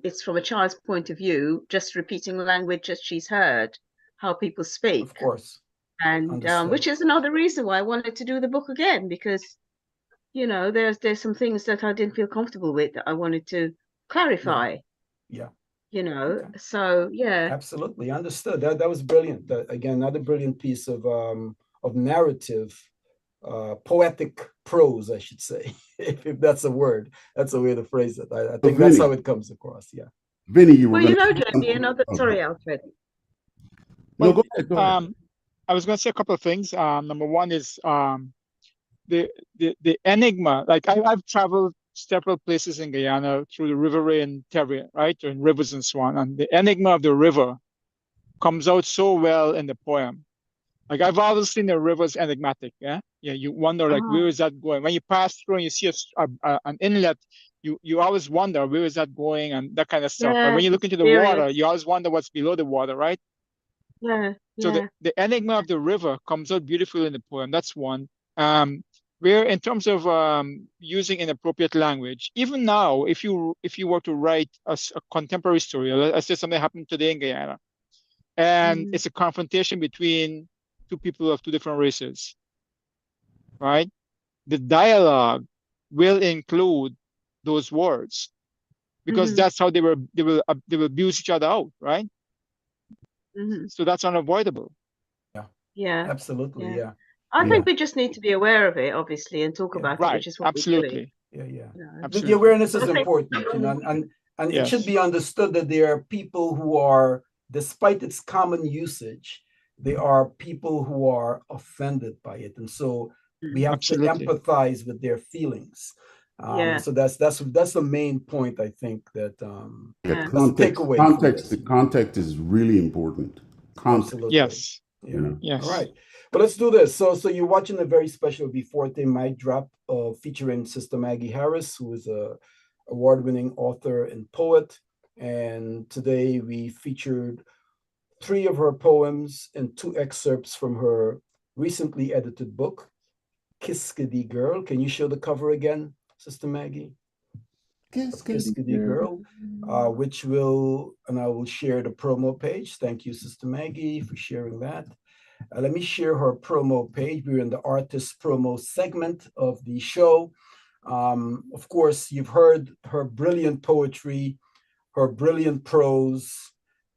it's from a child's point of view, just repeating language as she's heard, how people speak. Of course. And which is another reason why I wanted to do the book again, because there's some things that I didn't feel comfortable with that I wanted to clarify. Yeah. So yeah. Absolutely understood. That was brilliant. Again, another brilliant piece of narrative, poetic prose, I should say, if that's a word. That's a way to phrase it. I think that's how it comes across. Yeah. Vinny, you were Jackie, sorry, Alfred. No, go ahead. Go ahead. I was going to say a couple of things. Number one is the enigma. Like I've traveled several places in Guyana through the River Ray and Terre, right? And rivers and so on. And the enigma of the river comes out so well in the poem. Like I've always seen the rivers enigmatic. Yeah. You wonder like where is that going? When you pass through and you see an inlet, you always wonder where is that going and that kind of stuff. But when you look into the water, you always wonder what's below the water, right? So the enigma of the river comes out beautifully in the poem. That's one. Where in terms of using inappropriate language, even now, if you were to write a contemporary story, let's say something happened today in Guyana, and it's a confrontation between two people of two different races, right? The dialogue will include those words because that's how they will abuse each other out, right? So that's unavoidable. Yeah. Absolutely. Yeah. I think we just need to be aware of it, obviously, and talk about it, which is what we're doing. Yeah. Absolutely. The awareness is important, and it should be understood that there are people who are, despite its common usage, there are people who are offended by it, and so we have to empathize with their feelings. So that's the main point, I think, that context is really important. Absolutely. Yes. Yes. All right. But let's do this. So you're watching a very special v40 mic drop featuring Sister Maggie Harris, who is a award-winning author and poet. And today we featured 3 of her poems and 2 excerpts from her recently edited book, Kiskadee Girl. Can you show the cover again, Sister Maggie? Kiskadee Girl, which I will share the promo page. Thank you, Sister Maggie, for sharing that. Let me share her promo page. We're in the artist promo segment of the show. Of course, you've heard her brilliant poetry, her brilliant prose.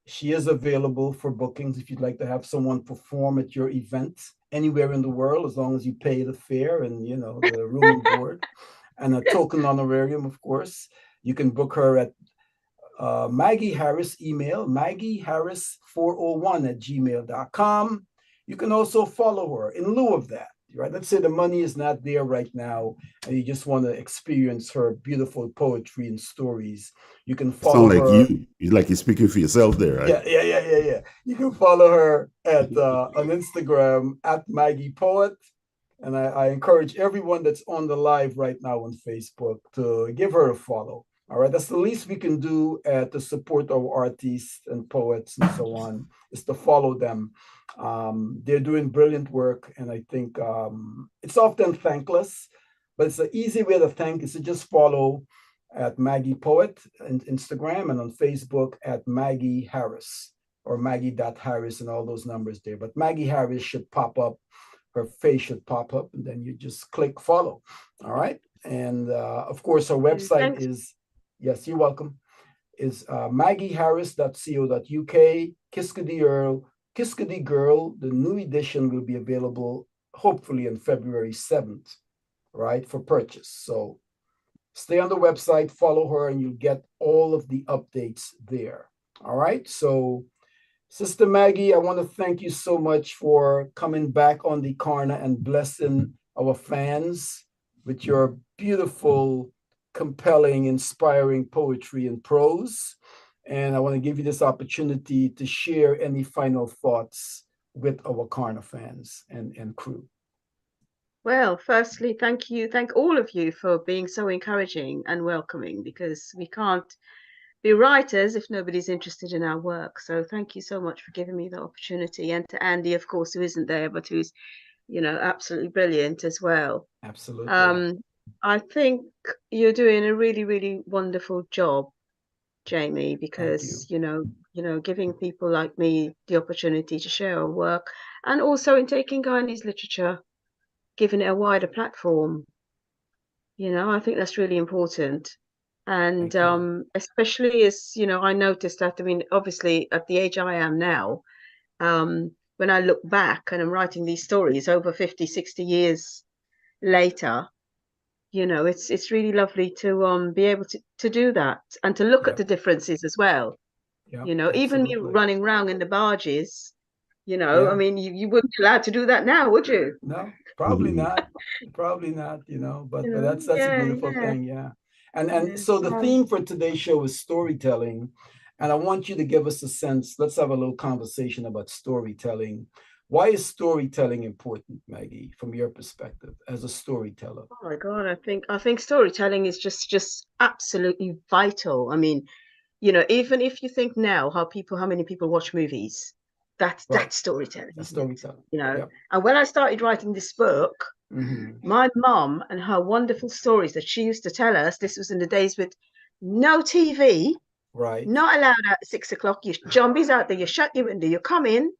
She is available for bookings if you'd like to have someone perform at your event anywhere in the world, as long as you pay the fare and the room and board and a token honorarium, of course. You can book her at Maggie Harris email, maggieharris401@gmail.com. You can also follow her in lieu of that, right? Let's say the money is not there right now and you just want to experience her beautiful poetry and stories. You can follow her. Like you're speaking for yourself there, right? Yeah. You can follow her at on Instagram at Maggie Poet. And I encourage everyone that's on the live right now on Facebook to give her a follow. All right, that's the least we can do to support our artists and poets and so on, is to follow them. They're doing brilliant work, and I think it's often thankless, but it's an easy way to thank is to just follow at Maggie Poet on Instagram and on Facebook at Maggie Harris or Maggie.Harris and all those numbers there. But Maggie Harris should pop up, her face should pop up, and then you just click follow. All right. And of course, our website Thanks. is, yes, you're welcome, is maggieharris.co.uk. Kiskadee Girl, the new edition will be available hopefully on February 7th, right, for purchase. So stay on the website, follow her, and you'll get all of the updates there. All right. So, Sister Maggie, I want to thank you so much for coming back on the Karna and blessing our fans with your beautiful, compelling, inspiring poetry and prose. And I want to give you this opportunity to share any final thoughts with our Karna fans and crew. Well, firstly, thank you. Thank all of you for being so encouraging and welcoming, because we can't be writers if nobody's interested in our work. So thank you so much for giving me the opportunity. And to Andy, of course, who isn't there, but who's, absolutely brilliant as well. Absolutely. I think you're doing a really, really wonderful job, Jamie, because, giving people like me the opportunity to share our work, and also in taking Guyanese literature, giving it a wider platform. I think that's really important. And especially as, I noticed that, obviously at the age I am now, when I look back and I'm writing these stories over 50, 60 years later, it's really lovely to be able to do that and to look at the differences as well. Even me running around in the barges, you wouldn't be allowed to do that now, would you? No, probably not. Probably not, but that's a beautiful thing, yeah. And so the theme for today's show is storytelling. And I want you to give us a sense. Let's have a little conversation about storytelling. Why is storytelling important, Maggie, from your perspective as a storyteller? Oh my God, I think storytelling is just absolutely vital. Even if you think now how many people watch movies, that's storytelling. That's storytelling. And when I started writing this book, my mum and her wonderful stories that she used to tell us, this was in the days with no TV, right? Not allowed out at 6 o'clock. You zombies out there, you shut your window, you come in,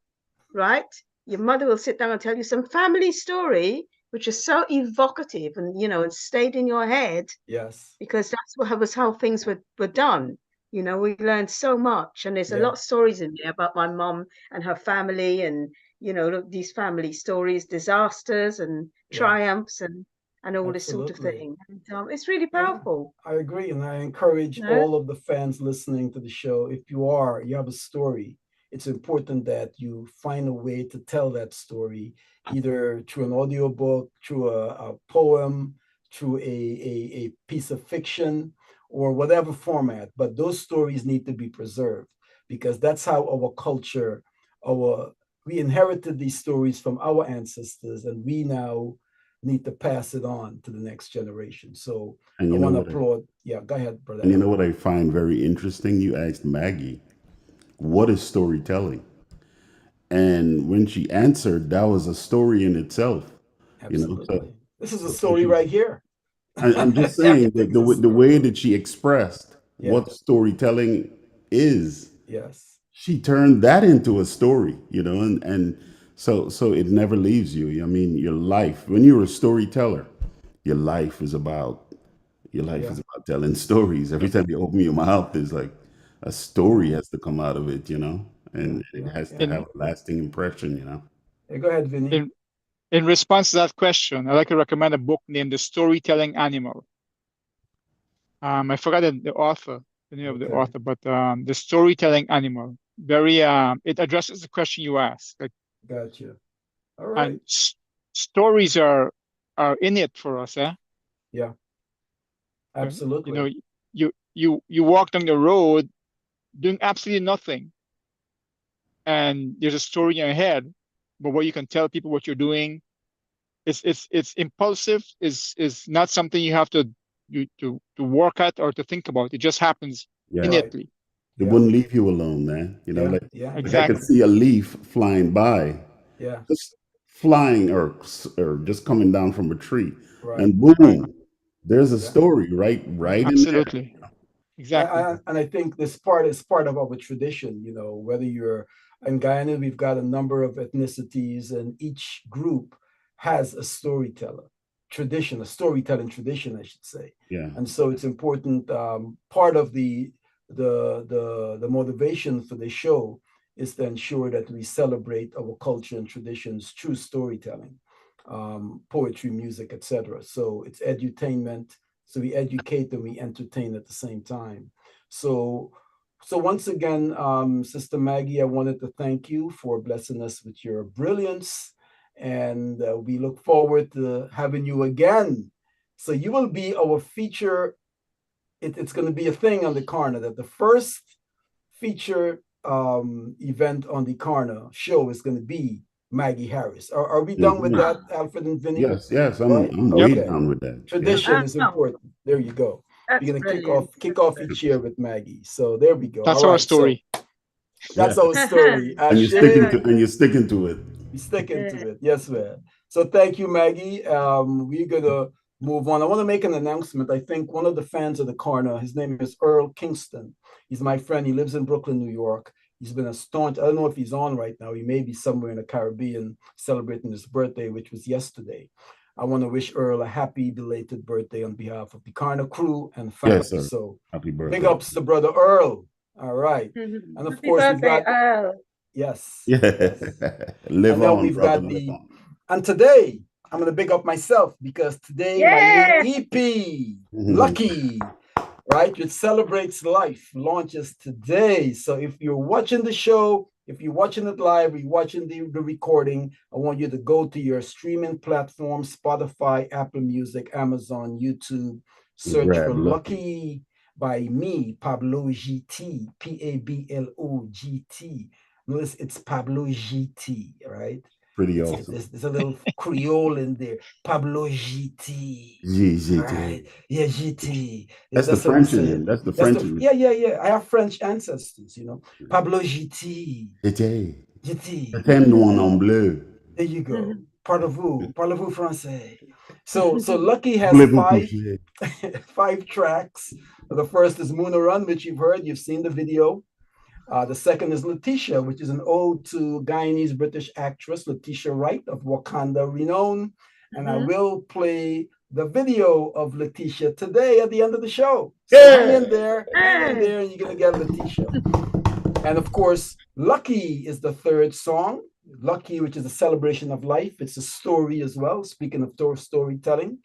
right? Your mother will sit down and tell you some family story, which is so evocative and, and stayed in your head. Yes. Because was how things were done. We learned so much, and there's a lot of stories in there about my mom and her family, and these family stories, disasters and triumphs and all this sort of thing. And it's really powerful. I agree, and I encourage all of the fans listening to the show, if you have a story, it's important that you find a way to tell that story, either through an audiobook, through a poem, through a piece of fiction, or whatever format. But those stories need to be preserved, because that's how our culture, we inherited these stories from our ancestors, and we now need to pass it on to the next generation. So I want to applaud. Yeah, go ahead, brother. And you know what I find very interesting? You asked Maggie, what is storytelling? And when she answered, that was a story in itself. Absolutely. So this is a story right here. I'm just saying that the way that she expressed what storytelling is, she turned that into a story, and so it never leaves you. Your life, when you're a storyteller, your life is about telling stories. Every time you open your mouth, there's like a story has to come out of it, and it has to have a lasting impression, Hey, go ahead, Vinny. In response to that question, I'd like to recommend a book named The Storytelling Animal. I forgot the name of the author, but The Storytelling Animal. Very, it addresses the question you asked. Gotcha. All right. And stories are in it for us, eh? Yeah. Absolutely. You walk down the road doing absolutely nothing, and there's a story in your head, but what you can tell people what you're doing, it's impulsive, is not something you have to work at or to think about. It just happens Yeah. Right. innately. It Yeah. wouldn't leave you alone, man. You know, Yeah. like, Yeah. like I could Exactly. see a leaf flying by, Yeah. just flying or just coming down from a tree, Right. and Right. boom, there's a Yeah. story right in there. Absolutely. Exactly. And I think this part is part of our tradition, you know, whether you're in Guyana, we've got a number of ethnicities, and each group has a storyteller tradition, a storytelling tradition, I should say. Yeah. And so it's important. Part of the motivation for the show is to ensure that we celebrate our culture and traditions through storytelling, poetry, music, etc. So it's edutainment. So we educate and we entertain at the same time. So, so once again, Sister Maggie, I wanted to thank you for blessing us with your brilliance, and we look forward to having you again. So you will be our feature. It's going to be a thing on the Karna that the first feature event on the Karna show is going to be Maggie Harris. Are we done with that, Alfred and Vinny? Yes, yes, Right? I'm way Okay. down with that. Tradition Yeah. is important. There you go. That's We're gonna brilliant. kick off each year with Maggie. So there we go. That's All our right. story. So that's Yeah. our story. And you're sticking to it. We sticking to it. Yes, man. So thank you, Maggie. We're gonna move on. I want to make an announcement. I think one of the fans of the Karna, his name is Earl Kingston. He's my friend. He lives in Brooklyn, New York. He's been a staunch. I don't know if he's on right now. He may be somewhere in the Caribbean celebrating his birthday, which was yesterday. I want to wish Earl a happy belated birthday on behalf of the Karna crew and family. Yes, sir. So Happy birthday. big ups to brother Earl. All right. And of Happy course, we've birthday, got, Earl. yes. Yeah. Yes. Live And now on, we've brother. got Live the, on. and today I'm going to big up myself because today Yeah. my new EP, Lucky, right, which celebrates life, launches today. So if you're watching the show, if you're watching it live, you're watching the recording, I want you to go to your streaming platform, Spotify, Apple Music, Amazon, YouTube, search Grab for Lucky. Lucky by me, Pablo GT, PABLOGT. Notice it's Pablo GT, right? Pretty awesome. There's a little Creole in there. Pablo GT. GT. Right. Yeah, GT. That's the how we French say in it. him. That's the That's French the in him. yeah. I have French ancestors, you know. Pablo GT. GT. GT. Thème noir en bleu. There you go. Parlez-vous français. So Lucky has Voulez-vous coucher? five tracks. The first is Moon Run, which you've heard. You've seen the video. The second is Letitia, which is an ode to Guyanese British actress Letitia Wright of Wakanda renown. And I will play the video of Letitia today at the end of the show. So hang in there, and you're going to get Letitia. And of course, Lucky is the third song. Lucky, which is a celebration of life. It's a story as well, speaking of storytelling,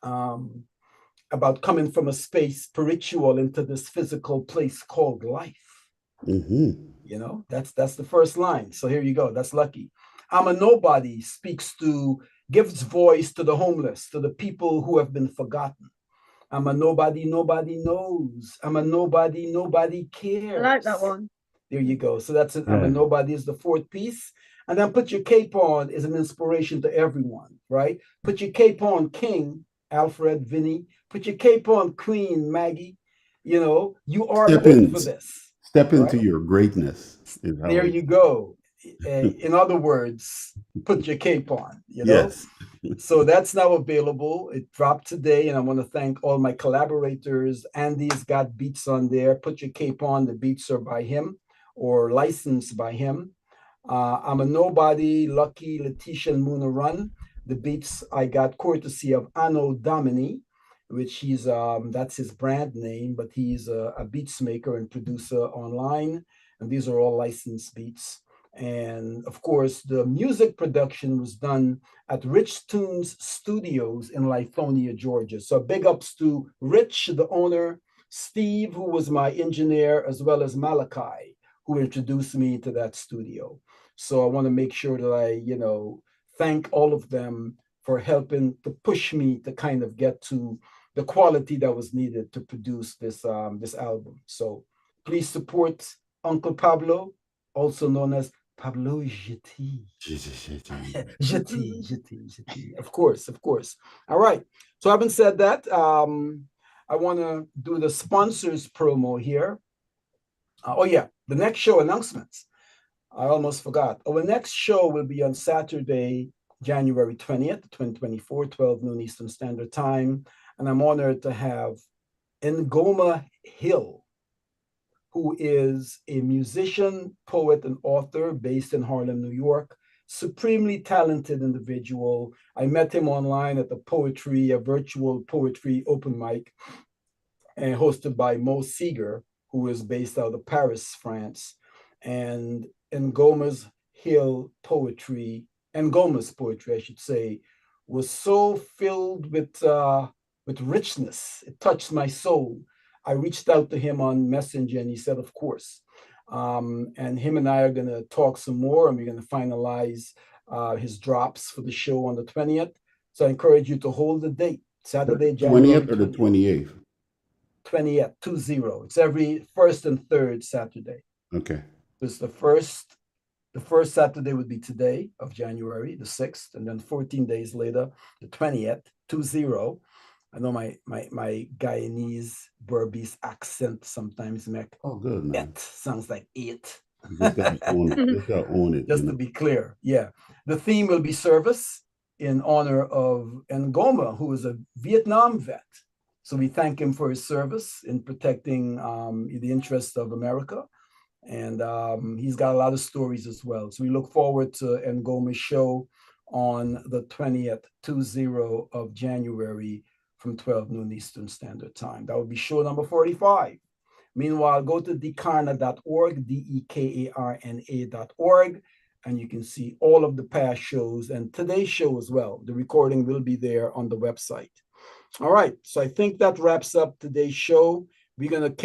about coming from a space spiritual into this physical place called life. You know, that's the first line. So here you go. That's Lucky. I'm a Nobody speaks to, gives voice to the homeless, to the people who have been forgotten. I'm a nobody, nobody knows. I'm a nobody, nobody cares. I like that one. There you go. So that's it. I'm a Nobody is the fourth piece. And then Put Your Cape On is an inspiration to everyone, right? Put your cape on, King, Alfred, Vinny. Put your cape on, Queen, Maggie. You know, you are built for this. Step into your greatness. There you go. In other words, put your cape on, you know? Yes. So that's now available. It dropped today, and I want to thank all my collaborators. Andy's got beats on there. Put Your Cape On. The beats are by him or licensed by him. I'm a Nobody, Lucky, Letitia, and Moon Run. The beats I got courtesy of Anno Domini, which he's that's his brand name, but he's a beats maker and producer online. And these are all licensed beats. And of course, the music production was done at Rich Tunes Studios in Lithonia, Georgia. So big ups to Rich, the owner, Steve, who was my engineer, as well as Malachi, who introduced me to that studio. So I want to make sure that I, you know, thank all of them for helping to push me to kind of get to the quality that was needed to produce this this album. So please support Uncle Pablo, also known as Pablo Jeti. Jeti. Jeti. Of course, of course. All right. So having said that, I want to do the sponsors promo here. Oh yeah, the next show announcements. I almost forgot. Our next show will be on Saturday, January 20th, 2024, 12 noon Eastern Standard Time. And I'm honored to have Ngoma Hill, who is a musician, poet, and author based in Harlem, New York. Supremely talented individual. I met him online at a virtual poetry open mic, and hosted by Mo Seeger, who is based out of Paris, France. And Ngoma's poetry, I should say, was so filled with richness. It touched my soul. I reached out to him on Messenger, and he said, of course. And him and I are going to talk some more, and we're going to finalize his drops for the show on the 20th. So I encourage you to hold the date, Saturday, January 20th or the 28th? 20th, 20. It's every first and third Saturday. Okay. It's the first Saturday would be today of January, the 6th, and then 14 days later, the 20th, 20. I know my Guyanese Berbice accent sometimes make good, man. it sounds like it. Just gotta own it. Just to be clear, yeah. The theme will be service in honor of Ngoma, who is a Vietnam vet. So we thank him for his service in protecting the interests of America. And he's got a lot of stories as well. So we look forward to Ngoma's show on the 20th, 20 of January from 12 noon Eastern Standard Time. That would be show number 45. Meanwhile, go to dekarna.org, dekarna.org, and you can see all of the past shows and today's show as well. The recording will be there on the website. All right, so I think that wraps up today's show. We're gonna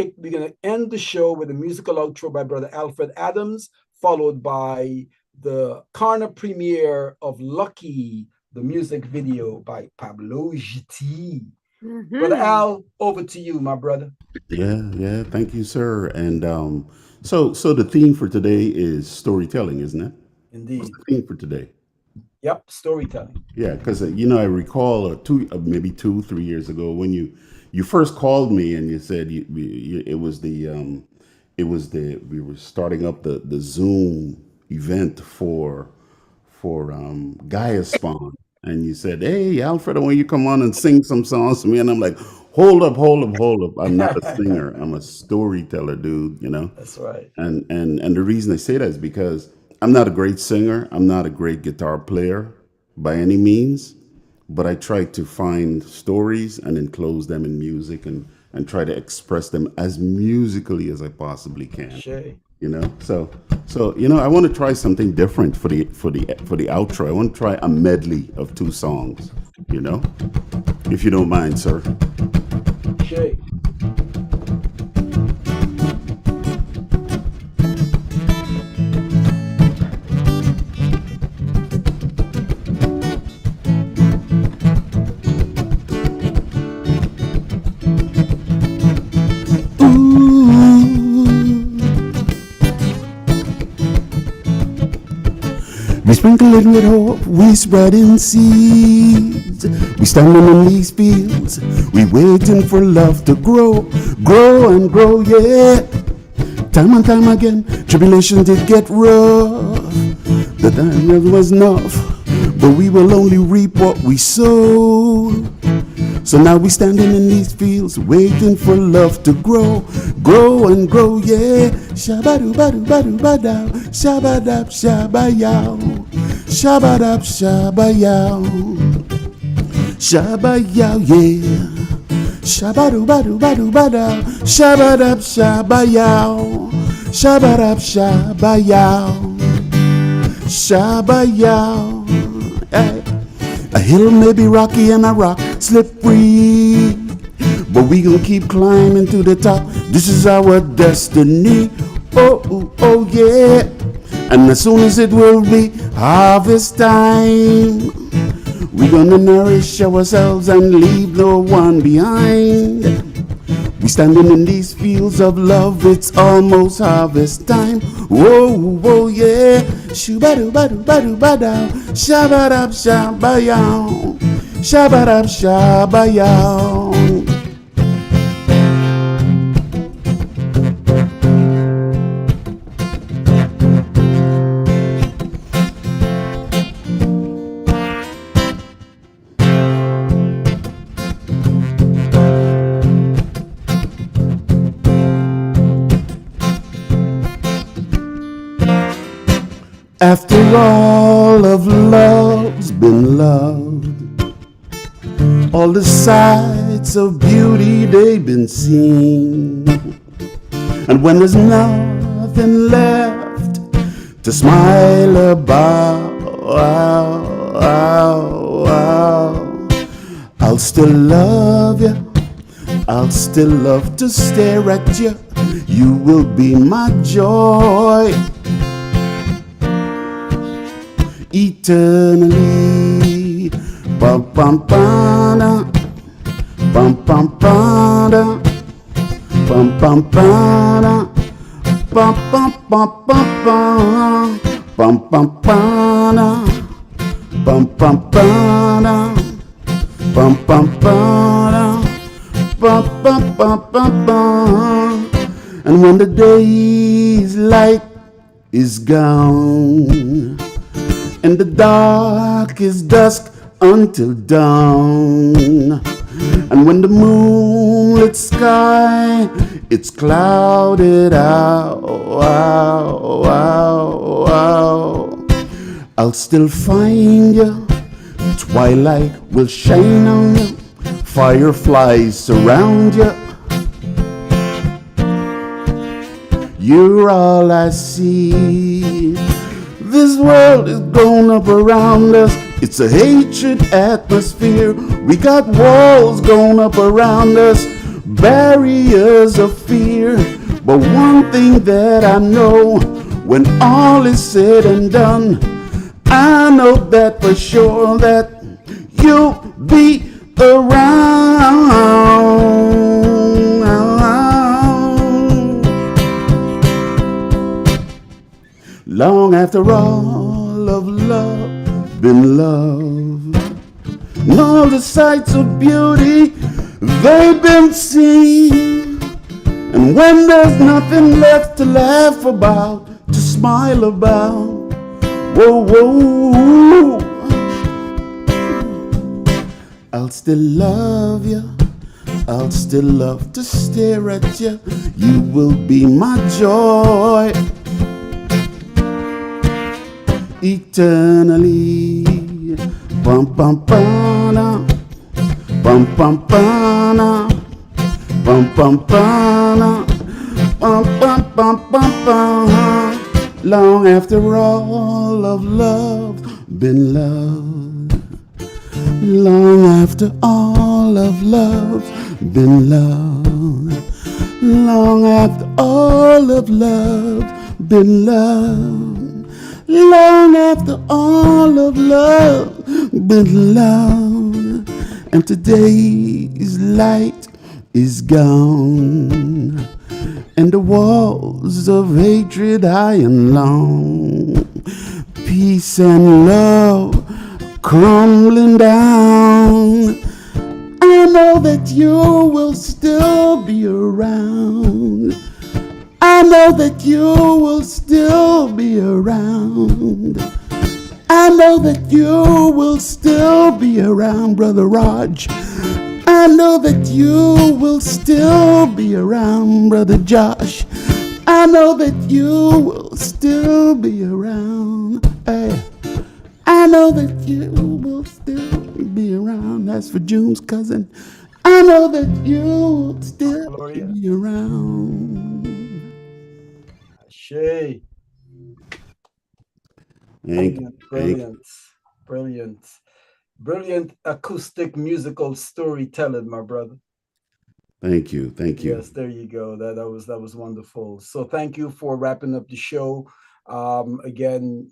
end the show with a musical outro by Brother Alfred Adams, followed by the Karna premiere of Lucky, the music video by Pablo Jeti. Brother Al, over to you, my brother. Yeah. Thank you, sir. And so the theme for today is storytelling, isn't it? Indeed. What's the theme for today? Yep, storytelling. Yeah, because I recall maybe 2-3 years ago when you first called me and you said we were starting up the Zoom event for Gaia Spawn, and you said, "Hey, Alfred, I want you to come on and sing some songs to me," and I'm like, hold up, I'm not a singer, I'm a storyteller, dude. That's right. And the reason I say that is because I'm not a great singer. I'm not a great guitar player by any means, but I try to find stories and enclose them in music and try to express them as musically as I possibly can. Shay. So I want to try something different for the outro. I want to try a medley of 2 songs, if you don't mind, sir. Shay. We sprinkle it with hope, we spreading seeds. We standing in these fields, we waiting for love to grow and grow, yeah. Time and time again, tribulation did get rough. The time was enough, but we will only reap what we sow. So now we standing in these fields, waiting for love to grow and grow, yeah. Shabba-doo-ba-doo-ba-doo-ba-dow, shabba-dab, shabba-yow, shabba-dab, shabba-yow, shabba-yow, yeah. Shabba-doo-ba-doo-ba-doo-ba-dow, shabba-dab, shabba-yow, shabba-dab, shabba-yow, shabba-yow, hey. A hill may be rocky and a rock slippery, but we gon' keep climbing to the top. This is our destiny. Oh yeah. And as soon as it will be harvest time, we gonna nourish ourselves and leave no one behind. We standing in these fields of love, it's almost harvest time. Whoa, whoa, yeah. Shoo-ba-doo-ba-doo-ba-doo-ba-dow. Shabba-dab, shabba-yow. Shabba-dab, shabba-yow. After all of love's been loved, all the sights of beauty they've been seen, and when there's nothing left to smile about, I'll still love you, I'll still love to stare at you. You will be my joy eternally. Bum bum bada, bum bum bada, bum bum bada, bum bum bum bum bum, bum bum bada, bum bum bada, bum bum bada, bum bum bum bum bum. And when the day's light is gone, and the dark is dusk until dawn, and when the moonlit sky it's clouded out, I'll still find you. Twilight will shine on you, fireflies surround you. You're all I see. This world is grown up around us. It's a hatred atmosphere. We got walls going up around us, barriers of fear. But one thing that I know, when all is said and done, I know that for sure that you'll be around. Long after all of love been loved, and all the sights of beauty they've been seen, and when there's nothing left to laugh about, to smile about, whoa, whoa, I'll still love you, I'll still love to stare at you. You will be my joy eternally. Bum bum bana, bum bum bana, bum bum bana, bum bum bum bum bum. Long after all of love been loved, long after all of love been loved, long after all of love been loved. Long after all of love been loved, and today's light is gone, and the walls of hatred high and long, peace and love crumbling down. I know that you will still be around. I know that you will still be around. I know that you will still be around, Brother Raj. I know that you will still be around, Brother Josh. I know that you will still be around. Hey, I know that you will still be around. That's for June's cousin. I know that you will still be around. Shay. Brilliant acoustic musical storytelling, my brother. Thank you. Yes, there you go. That was wonderful. So thank you for wrapping up the show. Again,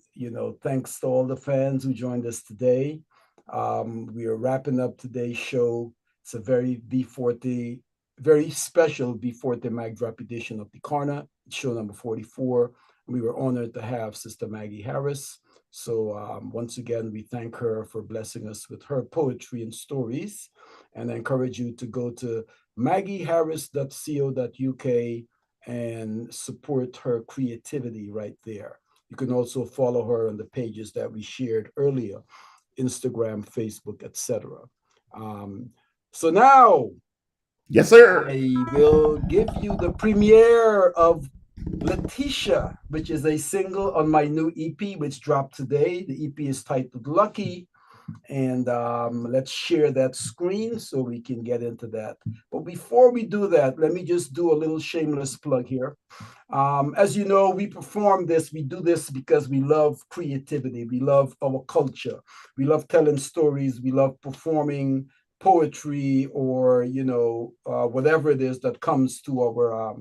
thanks to all the fans who joined us today. We are wrapping up today's show. It's a very v40 very special v40 mag drop edition of the Karna, show number 44. We were honored to have Sister Maggie Harris. So once again, we thank her for blessing us with her poetry and stories. And I encourage you to go to maggieharris.co.uk and support her creativity right there. You can also follow her on the pages that we shared earlier, Instagram, Facebook, etc. So now, yes, sir. I will give you the premiere of Letitia, which is a single on my new EP, which dropped today. The EP is titled Lucky. And let's share that screen so we can get into that. But before we do that, let me just do a little shameless plug here. As you know, we perform this, we do this because we love creativity. We love our culture. We love telling stories. We love performing poetry or, you know, whatever it is that comes to our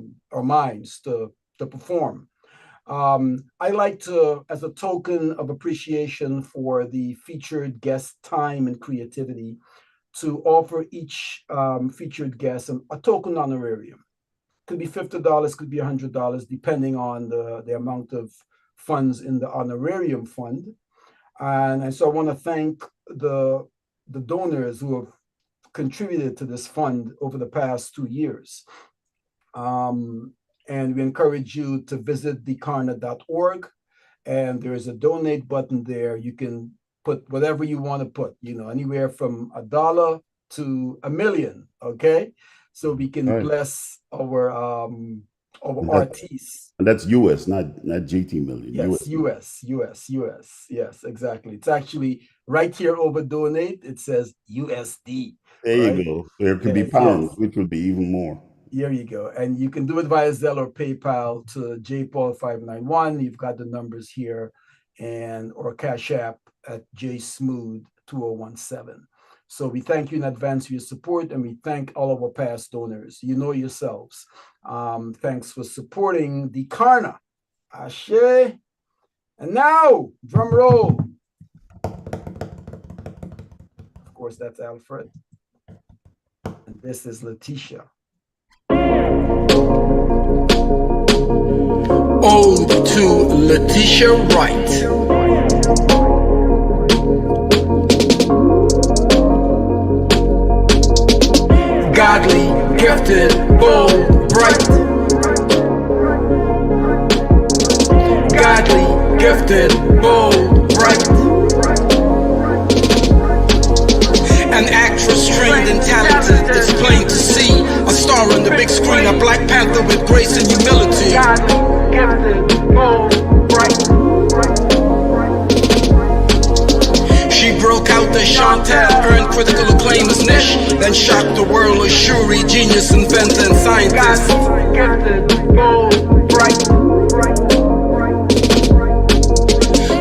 minds to perform. I like to, as a token of appreciation for the featured guest time and creativity, to offer each featured guest a token honorarium. Could be $50, could be $100, depending on the amount of funds in the honorarium fund. And so I want to thank the donors who have contributed to this fund over the past 2 years. And we encourage you to visit thekarna.org, and there is a donate button there. You can put whatever you want to put, you know, anywhere from $1 to $1 million, okay? So we can bless our artists. And that's US, not GT million. Yes, US, yes, exactly. It's actually right here over donate, it says USD. There you go. There could be pounds, which would be even more. Here you go. And you can do it via Zelle or PayPal to jpaul591. You've got the numbers here, and or Cash App at jsmooth2017. So we thank you in advance for your support, and we thank all of our past donors. You know yourselves. Thanks for supporting the Karna. Ashe. And now, drum roll. Of course, that's Alfred. And this is Letitia. Ode to Letitia Wright. Godly, gifted, bold, bright. Godly, gifted, bold, bright. An actress trained and talented, it's plain to see. A star on the big screen, a Black Panther with grace and humility. Godly, gifted, bold, bright. She broke out the Chantel, earned critical acclaim as niche, then shocked the world as Shuri, genius, inventor, and scientist. Godly, gifted, bold, bright.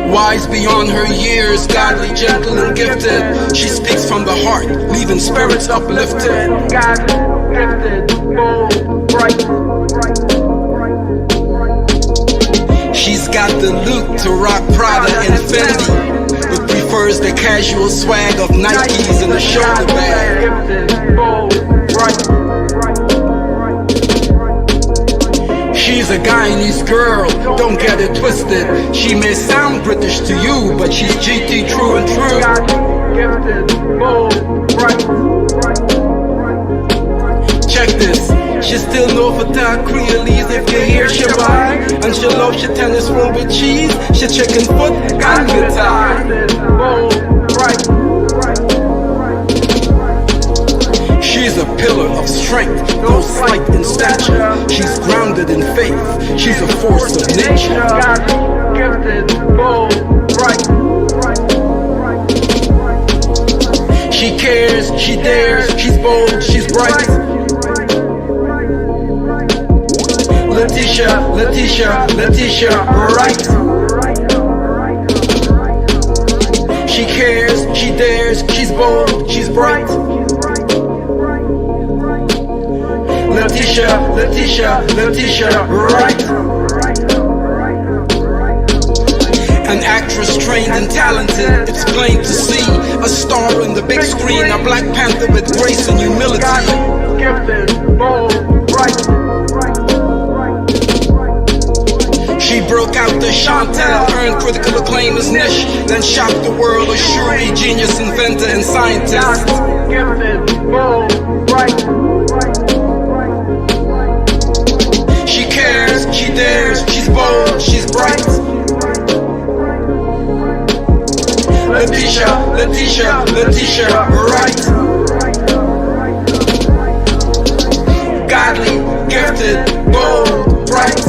Wise beyond her years, godly, gentle, and gifted. She speaks from the heart, leaving spirits uplifted. Godly, gifted, bold, bright. She's got the look to rock Prada and Fendi, but prefers the casual swag of Nikes and the shoulder bag. Gifted, bold, bright. She's a Guyanese girl, don't get it twisted. She may sound British to you, but she's GT true and true. Gifted, bold, bright. Check this, she still know for that Creoles if you hear she buy. And she loves she tennis roll with cheese, she chicken foot and guitar. Bold, bright. She's a pillar of strength, no slight in stature. She's grounded in faith, she's a force of nature. Gifted, bold, bright. She cares, she dares, she's bold, she's bright. Letitia, Letitia, Letitia, right. She cares, she dares, she's bold, she's bright. Letitia, Letitia, Letitia, right. An actress trained and talented, it's plain to see. A star star on the big screen, a Black Panther with grace and humility. Gifted, bold, bright. She broke out the Chantel, earned critical acclaim as niche, then shocked the world as Shuri, genius, inventor, and scientist. Gifted, bold, bright. She cares, she dares, she's bold, she's bright. Letitia, Letitia, Letitia, right. Godly, gifted, bold, bright.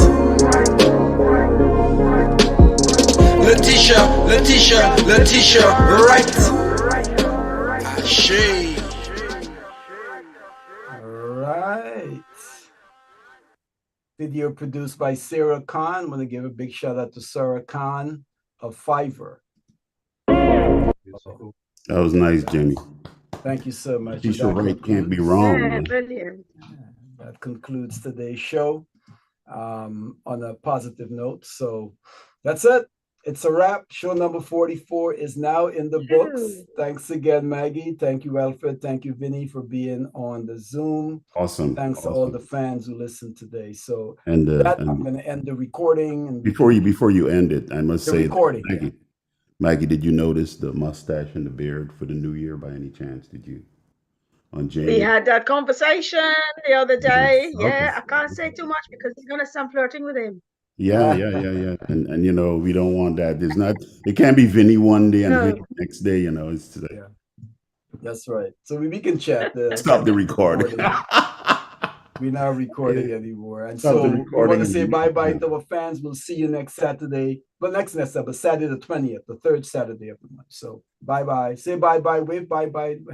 Letitia, Letitia, Letitia, right. Ashe. All right. Video produced by Sarah Khan. I want to give a big shout out to Sarah Khan of Fiverr. That was nice, Jimmy. Thank you so much. She's That right, can't be concludes- wrong. Yeah, Man. brilliant. That concludes today's show on a positive note. So that's it. It's a wrap. Show number 44 is now in the books. Woo. Thanks again, Maggie. Thank you, Alfred. Thank you, Vinny, for being on the Zoom. Awesome. Thanks to awesome. all the fans who listened today. So And, that, I'm and going to end the recording. And before you end it, I must The say, recording, that, Maggie, did you notice the mustache and the beard for the new year by any chance? Did you? On We January? had that conversation the other day. Okay. Yeah, I can't say too much because he's gonna start flirting with him. Yeah. And you know, we don't want that. There's not. It can't be Vinny one day and No. Vinny the next day. You know, it's like, Yeah. That's right. So we can chat. stop the recording. We're not recording anymore. And Stop so the we recording want to and say delete bye-bye it. to our fans. We'll see you next Saturday. But next Saturday, Saturday the 20th, the third Saturday of the month. So bye-bye. Say bye-bye. Wave bye-bye.